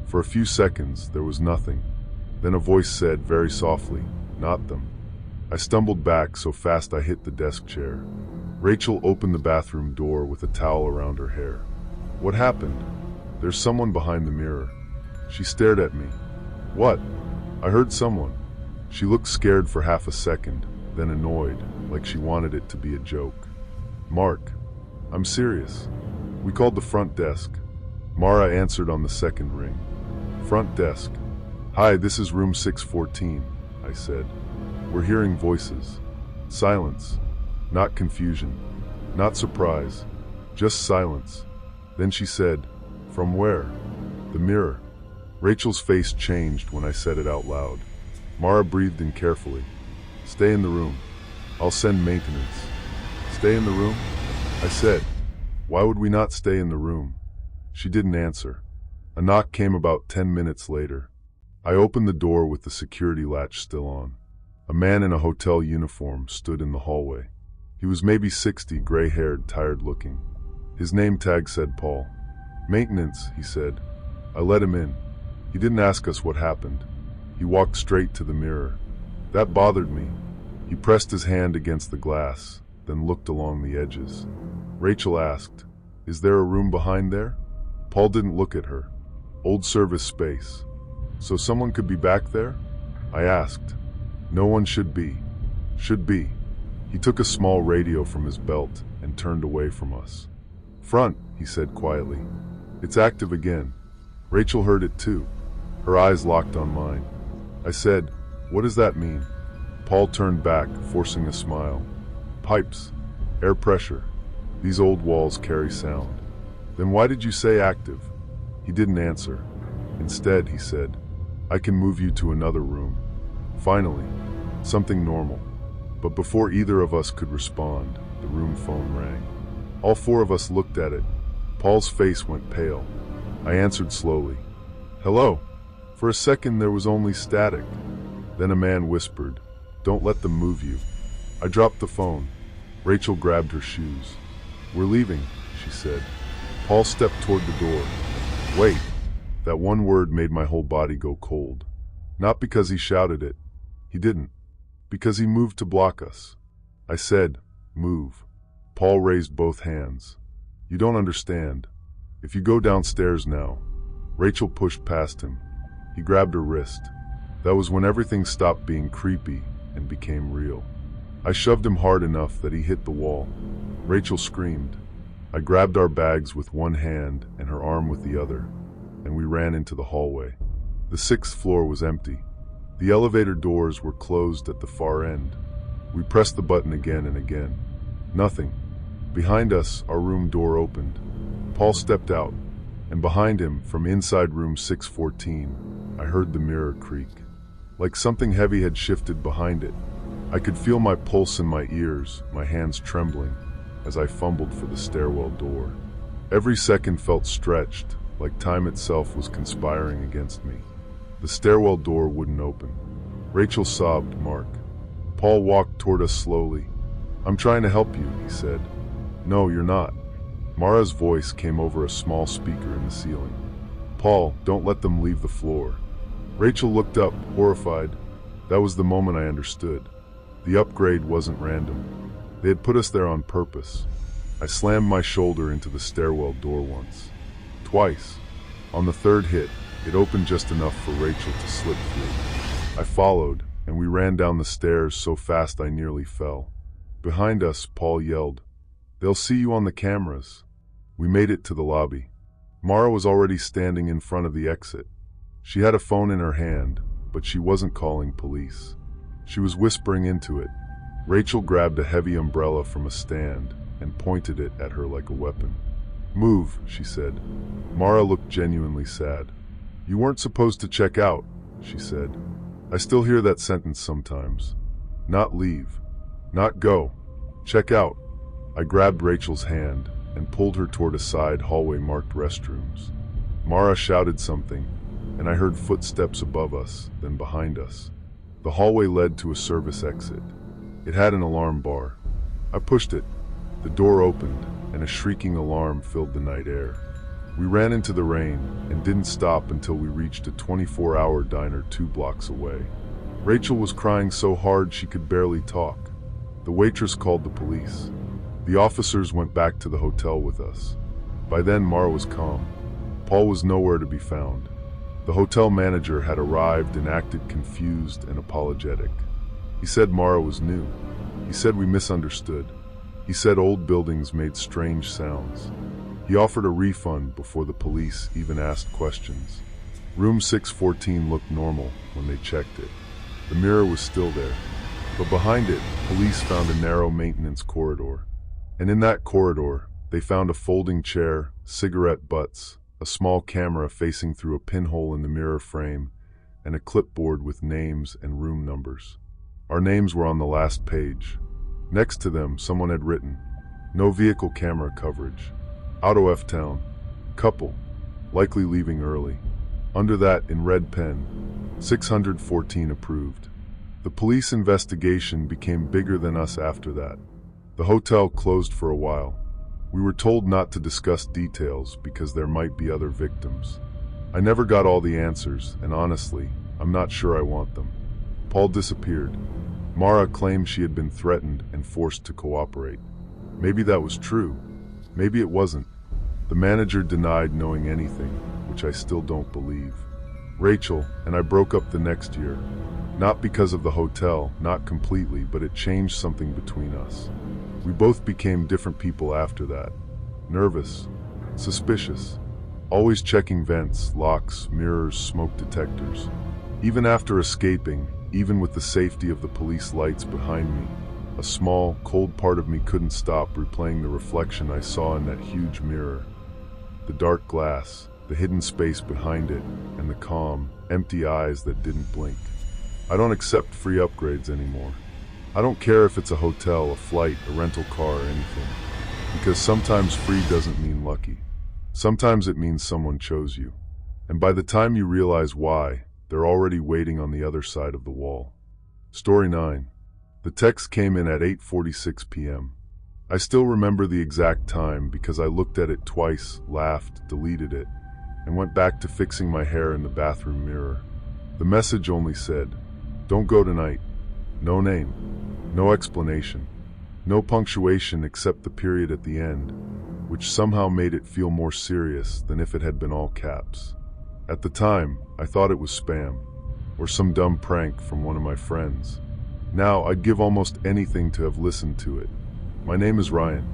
For a few seconds, there was nothing. Then a voice said very softly, "Not them." I stumbled back so fast I hit the desk chair. Rachel opened the bathroom door with a towel around her hair. "What happened?" "There's someone behind the mirror." She stared at me. "What?" "I heard someone." She looked scared for half a second, then annoyed, like she wanted it to be a joke. "Mark, I'm serious. We called the front desk." Mara answered on the second ring. "Front desk. Hi, this is room 614, I said. "We're hearing voices." Silence. Not confusion. Not surprise. Just silence. Then she said, "From where?" "The mirror." Rachel's face changed when I said it out loud. Mara breathed in carefully. "Stay in the room. I'll send maintenance." "Stay in the room?" I said. "Why would we not stay in the room?" She didn't answer. A knock came about 10 minutes later. I opened the door with the security latch still on. A man in a hotel uniform stood in the hallway. He was maybe 60, gray-haired, tired-looking. His name tag said Paul. "Maintenance," he said. I let him in. He didn't ask us what happened. He walked straight to the mirror. That bothered me. He pressed his hand against the glass, then looked along the edges. Rachel asked, "Is there a room behind there?" Paul didn't look at her. "Old service space. So someone could be back there?" I asked. "No one should be." "Should be." He took a small radio from his belt and turned away from us. "Front," he said quietly. "It's active again." Rachel heard it too. Her eyes locked on mine. I said, "What does that mean?" Paul turned back, forcing a smile. "Pipes. Air pressure. These old walls carry sound." "Then why did you say active?" He didn't answer. Instead, he said, "I can move you to another room." Finally, something normal. But before either of us could respond, the room phone rang. All four of us looked at it. Paul's face went pale. I answered slowly, "Hello." For a second there was only static. Then a man whispered, "Don't let them move you." I dropped the phone. Rachel grabbed her shoes. "We're leaving," she said. Paul stepped toward the door. "Wait." That one word made my whole body go cold. Not because he shouted it. He didn't. Because he moved to block us. I said, "Move." Paul raised both hands. "You don't understand. If you go downstairs now." Rachel pushed past him. He grabbed her wrist. That was when everything stopped being creepy and became real. I shoved him hard enough that he hit the wall. Rachel screamed. I grabbed our bags with one hand and her arm with the other, and we ran into the hallway. The 6th floor was empty. The elevator doors were closed at the far end. We pressed the button again and again. Nothing. Behind us, our room door opened. Paul stepped out, and behind him, from inside room 614, I heard the mirror creak. Like something heavy had shifted behind it. I could feel my pulse in my ears, my hands trembling, as I fumbled for the stairwell door. Every second felt stretched, like time itself was conspiring against me. The stairwell door wouldn't open. Rachel sobbed, "Mark." Paul walked toward us slowly. "I'm trying to help you," he said. "No, you're not." Mara's voice came over a small speaker in the ceiling. "Paul, don't let them leave the floor." Rachel looked up, horrified. That was the moment I understood. The upgrade wasn't random. They had put us there on purpose. I slammed my shoulder into the stairwell door once. Twice. On the third hit, it opened just enough for Rachel to slip through. I followed, and we ran down the stairs so fast I nearly fell. Behind us, Paul yelled, "They'll see you on the cameras." We made it to the lobby. Mara was already standing in front of the exit. She had a phone in her hand, but she wasn't calling police. She was whispering into it. Rachel grabbed a heavy umbrella from a stand and pointed it at her like a weapon. Move, she said. Mara looked genuinely sad. You weren't supposed to check out, she said. I still hear that sentence sometimes. Not leave. Not go. Check out. I grabbed Rachel's hand and pulled her toward a side hallway marked restrooms. Mara shouted something, and I heard footsteps above us, then behind us. The hallway led to a service exit. It had an alarm bar. I pushed it. The door opened, and a shrieking alarm filled the night air. We ran into the rain and didn't stop until we reached a 24-hour diner 2 blocks away. Rachel was crying so hard she could barely talk. The waitress called the police. The officers went back to the hotel with us. By then, Mara was calm. Paul was nowhere to be found. The hotel manager had arrived and acted confused and apologetic. He said Mara was new. He said we misunderstood. He said old buildings made strange sounds. He offered a refund before the police even asked questions. Room 614 looked normal when they checked it. The mirror was still there. But behind it, police found a narrow maintenance corridor. And in that corridor, they found a folding chair, cigarette butts, a small camera facing through a pinhole in the mirror frame, and a clipboard with names and room numbers. Our names were on the last page. Next to them, someone had written, "No vehicle camera coverage. Auto F-Town. Couple. Likely leaving early." Under that, in red pen, 614 approved. The police investigation became bigger than us after that. The hotel closed for a while. We were told not to discuss details because there might be other victims. I never got all the answers, and honestly, I'm not sure I want them. Paul disappeared. Mara claimed she had been threatened and forced to cooperate. Maybe that was true. Maybe it wasn't. The manager denied knowing anything, which I still don't believe. Rachel and I broke up the next year. Not because of the hotel, not completely, but it changed something between us. We both became different people after that. Nervous, suspicious, always checking vents, locks, mirrors, smoke detectors. Even after escaping, even with the safety of the police lights behind me, a small, cold part of me couldn't stop replaying the reflection I saw in that huge mirror. The dark glass, the hidden space behind it, and the calm, empty eyes that didn't blink. I don't accept free upgrades anymore. I don't care if it's a hotel, a flight, a rental car, or anything. Because sometimes free doesn't mean lucky. Sometimes it means someone chose you. And by the time you realize why, they're already waiting on the other side of the wall. Story 9. The text came in at 8:46 p.m. I still remember the exact time because I looked at it twice, laughed, deleted it, and went back to fixing my hair in the bathroom mirror. The message only said, "Don't go tonight." No name, no explanation, no punctuation except the period at the end, which somehow made it feel more serious than if it had been all caps. At the time, I thought it was spam, or some dumb prank from one of my friends. Now, I'd give almost anything to have listened to it. My name is Ryan.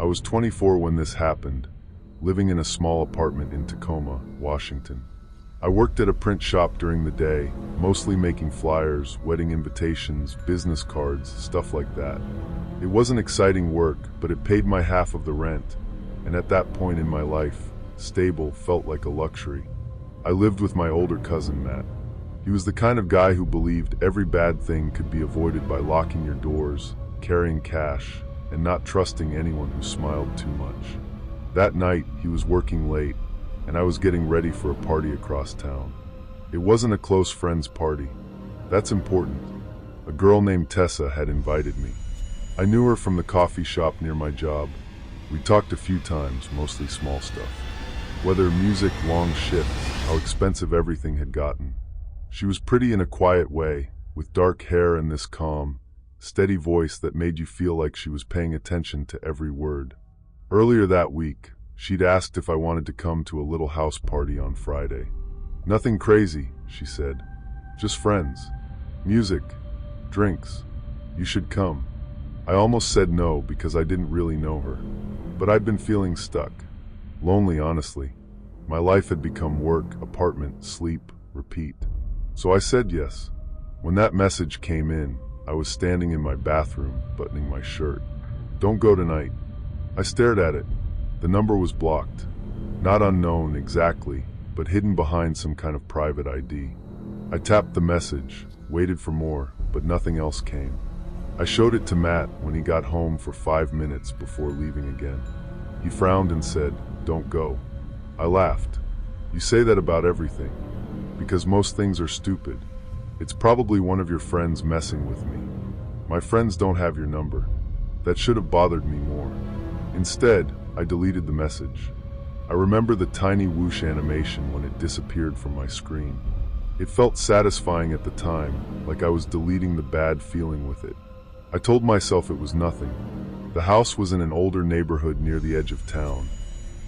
I was 24 when this happened, living in a small apartment in Tacoma, Washington. I worked at a print shop during the day, mostly making flyers, wedding invitations, business cards, stuff like that. It wasn't exciting work, but it paid my half of the rent, and at that point in my life, stable felt like a luxury. I lived with my older cousin, Matt. He was the kind of guy who believed every bad thing could be avoided by locking your doors, carrying cash, and not trusting anyone who smiled too much. That night, he was working late, and I was getting ready for a party across town. It wasn't a close friend's party. That's important. A girl named Tessa had invited me. I knew her from the coffee shop near my job. We talked a few times, mostly small stuff. Weather, music, long shifts, how expensive everything had gotten. She was pretty in a quiet way, with dark hair and this calm, steady voice that made you feel like she was paying attention to every word. Earlier that week, she'd asked if I wanted to come to a little house party on Friday. "Nothing crazy," she said. "Just friends. Music. Drinks. You should come." I almost said no because I didn't really know her. But I'd been feeling stuck. Lonely, honestly. My life had become work, apartment, sleep, repeat. So I said yes. When that message came in, I was standing in my bathroom, buttoning my shirt. "Don't go tonight." I stared at it. The number was blocked. Not unknown exactly, but hidden behind some kind of private ID. I tapped the message, waited for more, but nothing else came. I showed it to Matt when he got home for 5 minutes before leaving again. He frowned and said, "Don't go." I laughed. "You say that about everything. Because most things are stupid. It's probably one of your friends messing with me. My friends don't have your number." That should have bothered me more. Instead, I deleted the message. I remember the tiny whoosh animation when it disappeared from my screen. It felt satisfying at the time, like I was deleting the bad feeling with it. I told myself it was nothing. The house was in an older neighborhood near the edge of town,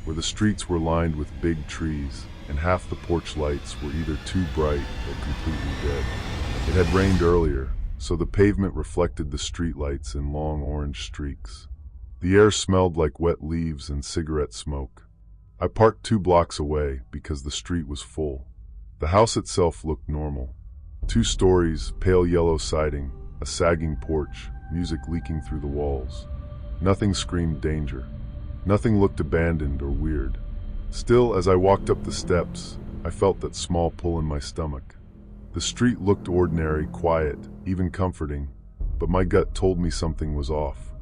where the streets were lined with big trees, and half the porch lights were either too bright or completely dead. It had rained earlier, so the pavement reflected the streetlights in long orange streaks. The air smelled like wet leaves and cigarette smoke. I parked 2 blocks away because the street was full. The house itself looked normal. 2 stories, pale yellow siding, a sagging porch, music leaking through the walls. Nothing screamed danger. Nothing looked abandoned or weird. Still, as I walked up the steps, I felt that small pull in my stomach. The street looked ordinary, quiet, even comforting, but my gut told me something was off.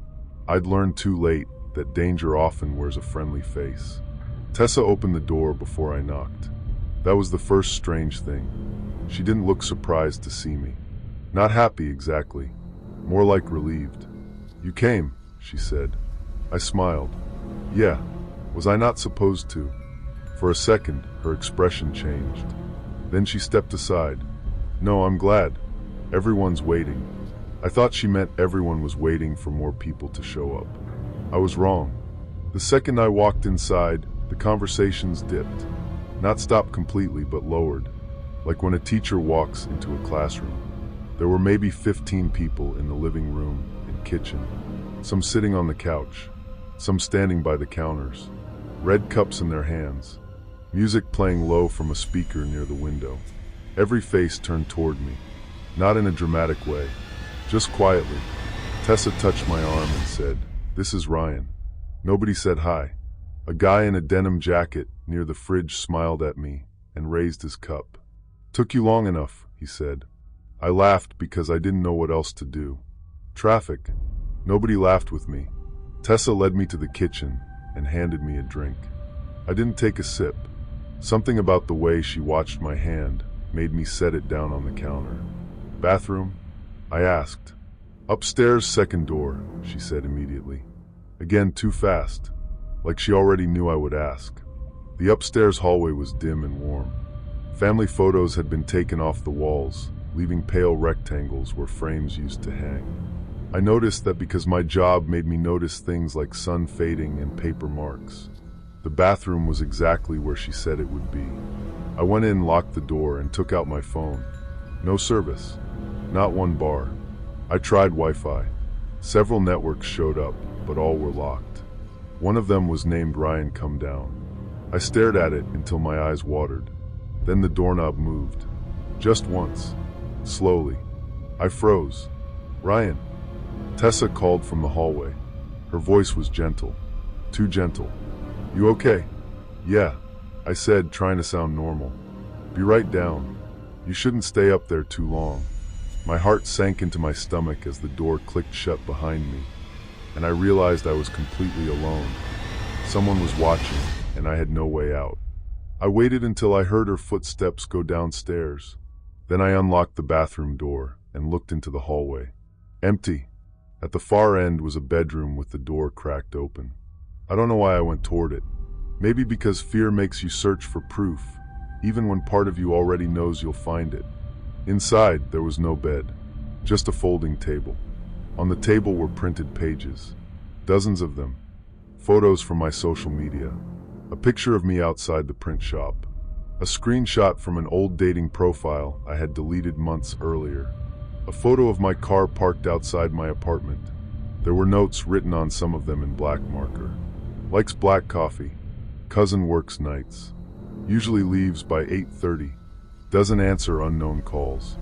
I'd learned too late that danger often wears a friendly face. Tessa opened the door before I knocked. That was the first strange thing. She didn't look surprised to see me. Not happy exactly, more like relieved. "You came," she said. I smiled. "Yeah, was I not supposed to?" For a second, her expression changed. Then she stepped aside. "No, I'm glad. Everyone's waiting." I thought she meant everyone was waiting for more people to show up. I was wrong. The second I walked inside, the conversations dipped. Not stopped completely, but lowered, like when a teacher walks into a classroom. There were maybe 15 people in the living room and kitchen, some sitting on the couch, some standing by the counters, red cups in their hands, music playing low from a speaker near the window. Every face turned toward me, not in a dramatic way, just quietly. Tessa touched my arm and said, "This is Ryan." Nobody said hi. A guy in a denim jacket near the fridge smiled at me and raised his cup. "Took you long enough," he said. I laughed because I didn't know what else to do. Traffic. Nobody laughed with me. Tessa led me to the kitchen and handed me a drink. I didn't take a sip. Something about the way she watched my hand made me set it down on the counter. "Bathroom?" I asked. "Upstairs, second door," she said immediately. Again, too fast, like she already knew I would ask. The upstairs hallway was dim and warm. Family photos had been taken off the walls, leaving pale rectangles where frames used to hang. I noticed that because my job made me notice things like sun fading and paper marks. The bathroom was exactly where she said it would be. I went in, locked the door, and took out my phone. No service. Not one bar. I tried Wi-Fi. Several networks showed up, but all were locked. One of them was named Ryan Come Down. I stared at it until my eyes watered. Then the doorknob moved. Just once. Slowly. I froze. "Ryan." Tessa called from the hallway. Her voice was gentle. Too gentle. "You okay?" "Yeah," I said, trying to sound normal. "Be right down. You shouldn't stay up there too long." My heart sank into my stomach as the door clicked shut behind me, and I realized I was completely alone. Someone was watching, and I had no way out. I waited until I heard her footsteps go downstairs. Then I unlocked the bathroom door and looked into the hallway. Empty. At the far end was a bedroom with the door cracked open. I don't know why I went toward it. Maybe because fear makes you search for proof, even when part of you already knows you'll find it. Inside, there was no bed, just a folding table. On the table were printed pages, dozens of them, photos from my social media, a picture of me outside the print shop, a screenshot from an old dating profile I had deleted months earlier, a photo of my car parked outside my apartment. There were notes written on some of them in black marker. Likes black coffee. Cousin works nights. Usually leaves by 8:30. Doesn't answer unknown calls.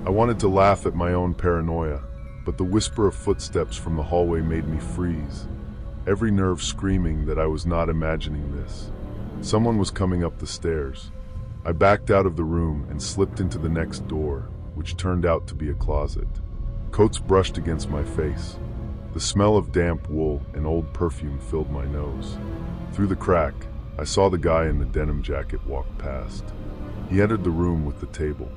I wanted to laugh at my own paranoia, but the whisper of footsteps from the hallway made me freeze. every nerve screaming that I was not imagining this. Someone was coming up the stairs. I backed out of the room and slipped into the next door, which turned out to be a closet. Coats brushed against my face. The smell of damp wool and old perfume filled my nose. Through the crack, I saw the guy in the denim jacket walk past. He entered the room with the table.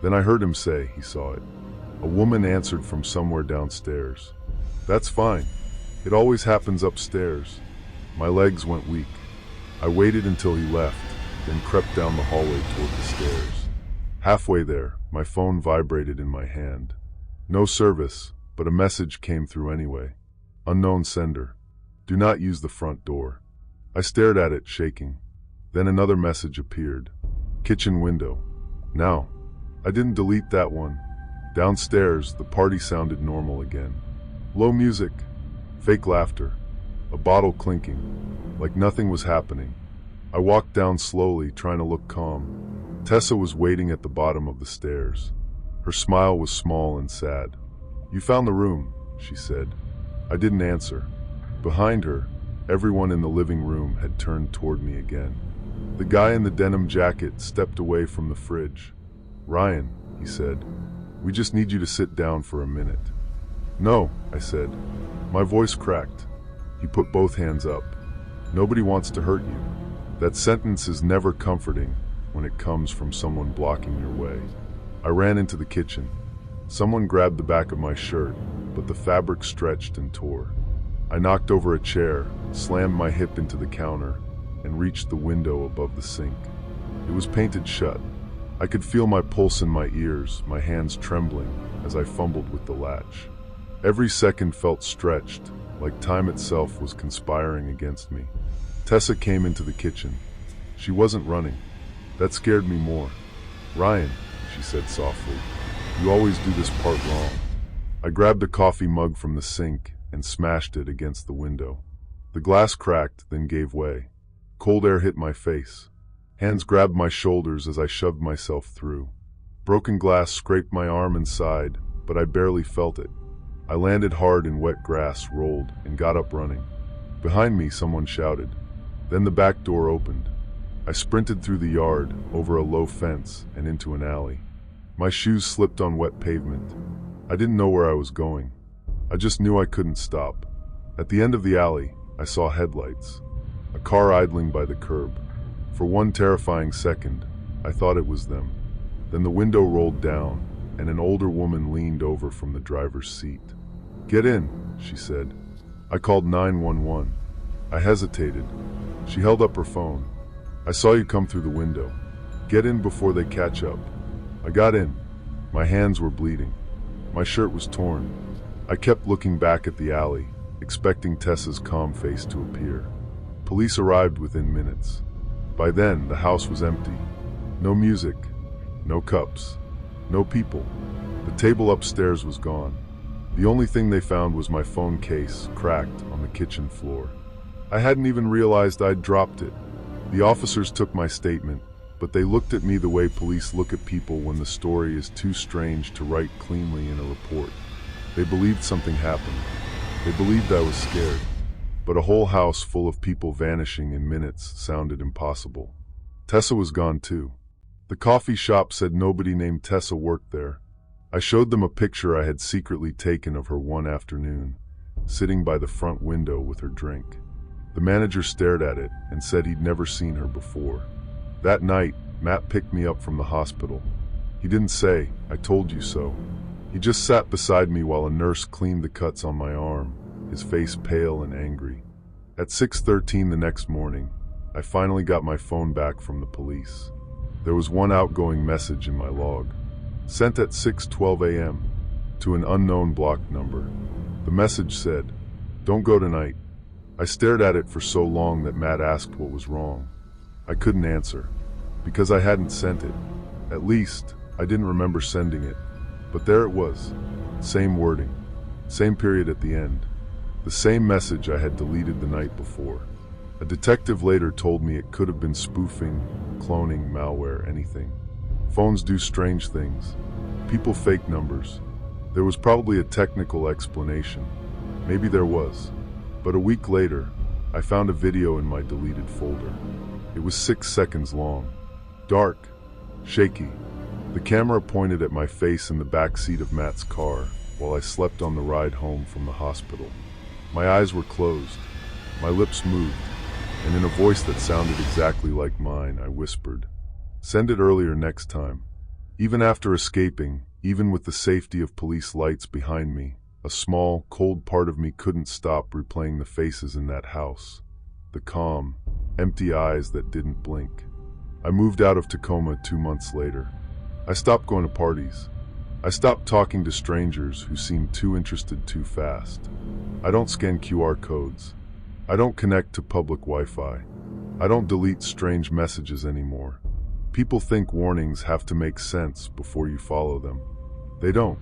Then I heard him say he saw it. A woman answered from somewhere downstairs. "That's fine. It always happens upstairs." My legs went weak. I waited until he left, then crept down the hallway toward the stairs. Halfway there, my phone vibrated in my hand. No service, but a message came through anyway. Unknown sender. Do not use the front door. I stared at it, shaking. Then another message appeared. Kitchen window. Now, I didn't delete that one. Downstairs, the party sounded normal again. Low music, fake laughter, a bottle clinking, like nothing was happening. I walked down slowly, trying to look calm. Tessa was waiting at the bottom of the stairs. Her smile was small and sad. "You found the room," she said. I didn't answer. Behind her, everyone in the living room had turned toward me again. The guy in the denim jacket stepped away from the fridge. "Ryan," he said, "we just need you to sit down for a minute." "No," I said. My voice cracked. He put both hands up. "Nobody wants to hurt you." That sentence is never comforting when it comes from someone blocking your way. I ran into the kitchen. Someone grabbed the back of my shirt, but the fabric stretched and tore. I knocked over a chair, slammed my hip into the counter, and reached the window above the sink. It was painted shut. I could feel my pulse in my ears, my hands trembling as I fumbled with the latch. Every second felt stretched, like time itself was conspiring against me. Tessa came into the kitchen. She wasn't running. That scared me more. "Ryan," she said softly, "you always do this part wrong." I grabbed a coffee mug from the sink and smashed it against the window. The glass cracked, then gave way. Cold air hit my face. Hands grabbed my shoulders as I shoved myself through. Broken glass scraped my arm and side, but I barely felt it. I landed hard in wet grass, rolled, and got up running. Behind me, someone shouted. Then the back door opened. I sprinted through the yard, over a low fence, and into an alley. My shoes slipped on wet pavement. I didn't know where I was going. I just knew I couldn't stop. At the end of the alley, I saw headlights. A car idling by the curb. For one terrifying second, I thought it was them. Then the window rolled down, and an older woman leaned over from the driver's seat. "Get in," she said. I called 911. I hesitated. She held up her phone. "I saw you come through the window. Get in before they catch up." I got in. My hands were bleeding. My shirt was torn. I kept looking back at the alley, expecting Tessa's calm face to appear. Police arrived within minutes. By then, the house was empty. No music, no cups, no people. The table upstairs was gone. The only thing they found was my phone case, cracked on the kitchen floor. I hadn't even realized I'd dropped it. The officers took my statement, but they looked at me the way police look at people when the story is too strange to write cleanly in a report. They believed something happened. They believed I was scared. But a whole house full of people vanishing in minutes sounded impossible. Tessa was gone too. The coffee shop said nobody named Tessa worked there. I showed them a picture I had secretly taken of her one afternoon, sitting by the front window with her drink. The manager stared at it and said he'd never seen her before. That night, Matt picked me up from the hospital. He didn't say, "I told you so." He just sat beside me while a nurse cleaned the cuts on my arm, his face pale and angry. At 6:13 the next morning, I finally got my phone back from the police. There was one outgoing message in my log, sent at 6:12 a.m. to an unknown blocked number. The message said, "Don't go tonight." I stared at it for so long that Matt asked what was wrong. I couldn't answer, because I hadn't sent it. At least, I didn't remember sending it. But there it was. Same wording, same period at the end. The same message I had deleted the night before. A detective later told me it could have been spoofing, cloning, malware, anything. Phones do strange things. People fake numbers. There was probably a technical explanation. Maybe there was. But a week later, I found a video in my deleted folder. It was 6 seconds long. Dark, shaky. The camera pointed at my face in the back seat of Matt's car while I slept on the ride home from the hospital. My eyes were closed, my lips moved, and in a voice that sounded exactly like mine, I whispered, "Send it earlier next time." Even after escaping, even with the safety of police lights behind me, a small, cold part of me couldn't stop replaying the faces in that house. The calm, empty eyes that didn't blink. I moved out of Tacoma 2 months later. I stopped going to parties. I stopped talking to strangers who seemed too interested too fast. I don't scan QR codes. I don't connect to public Wi-Fi. I don't delete strange messages anymore. People think warnings have to make sense before you follow them. They don't.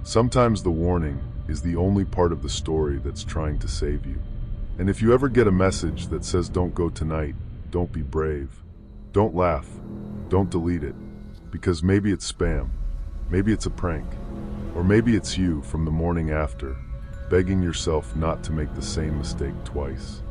Sometimes the warning is the only part of the story that's trying to save you. And if you ever get a message that says don't go tonight, don't be brave. Don't laugh. Don't delete it. Because maybe it's spam. Maybe it's a prank. Or maybe it's you from the morning after, begging yourself not to make the same mistake twice.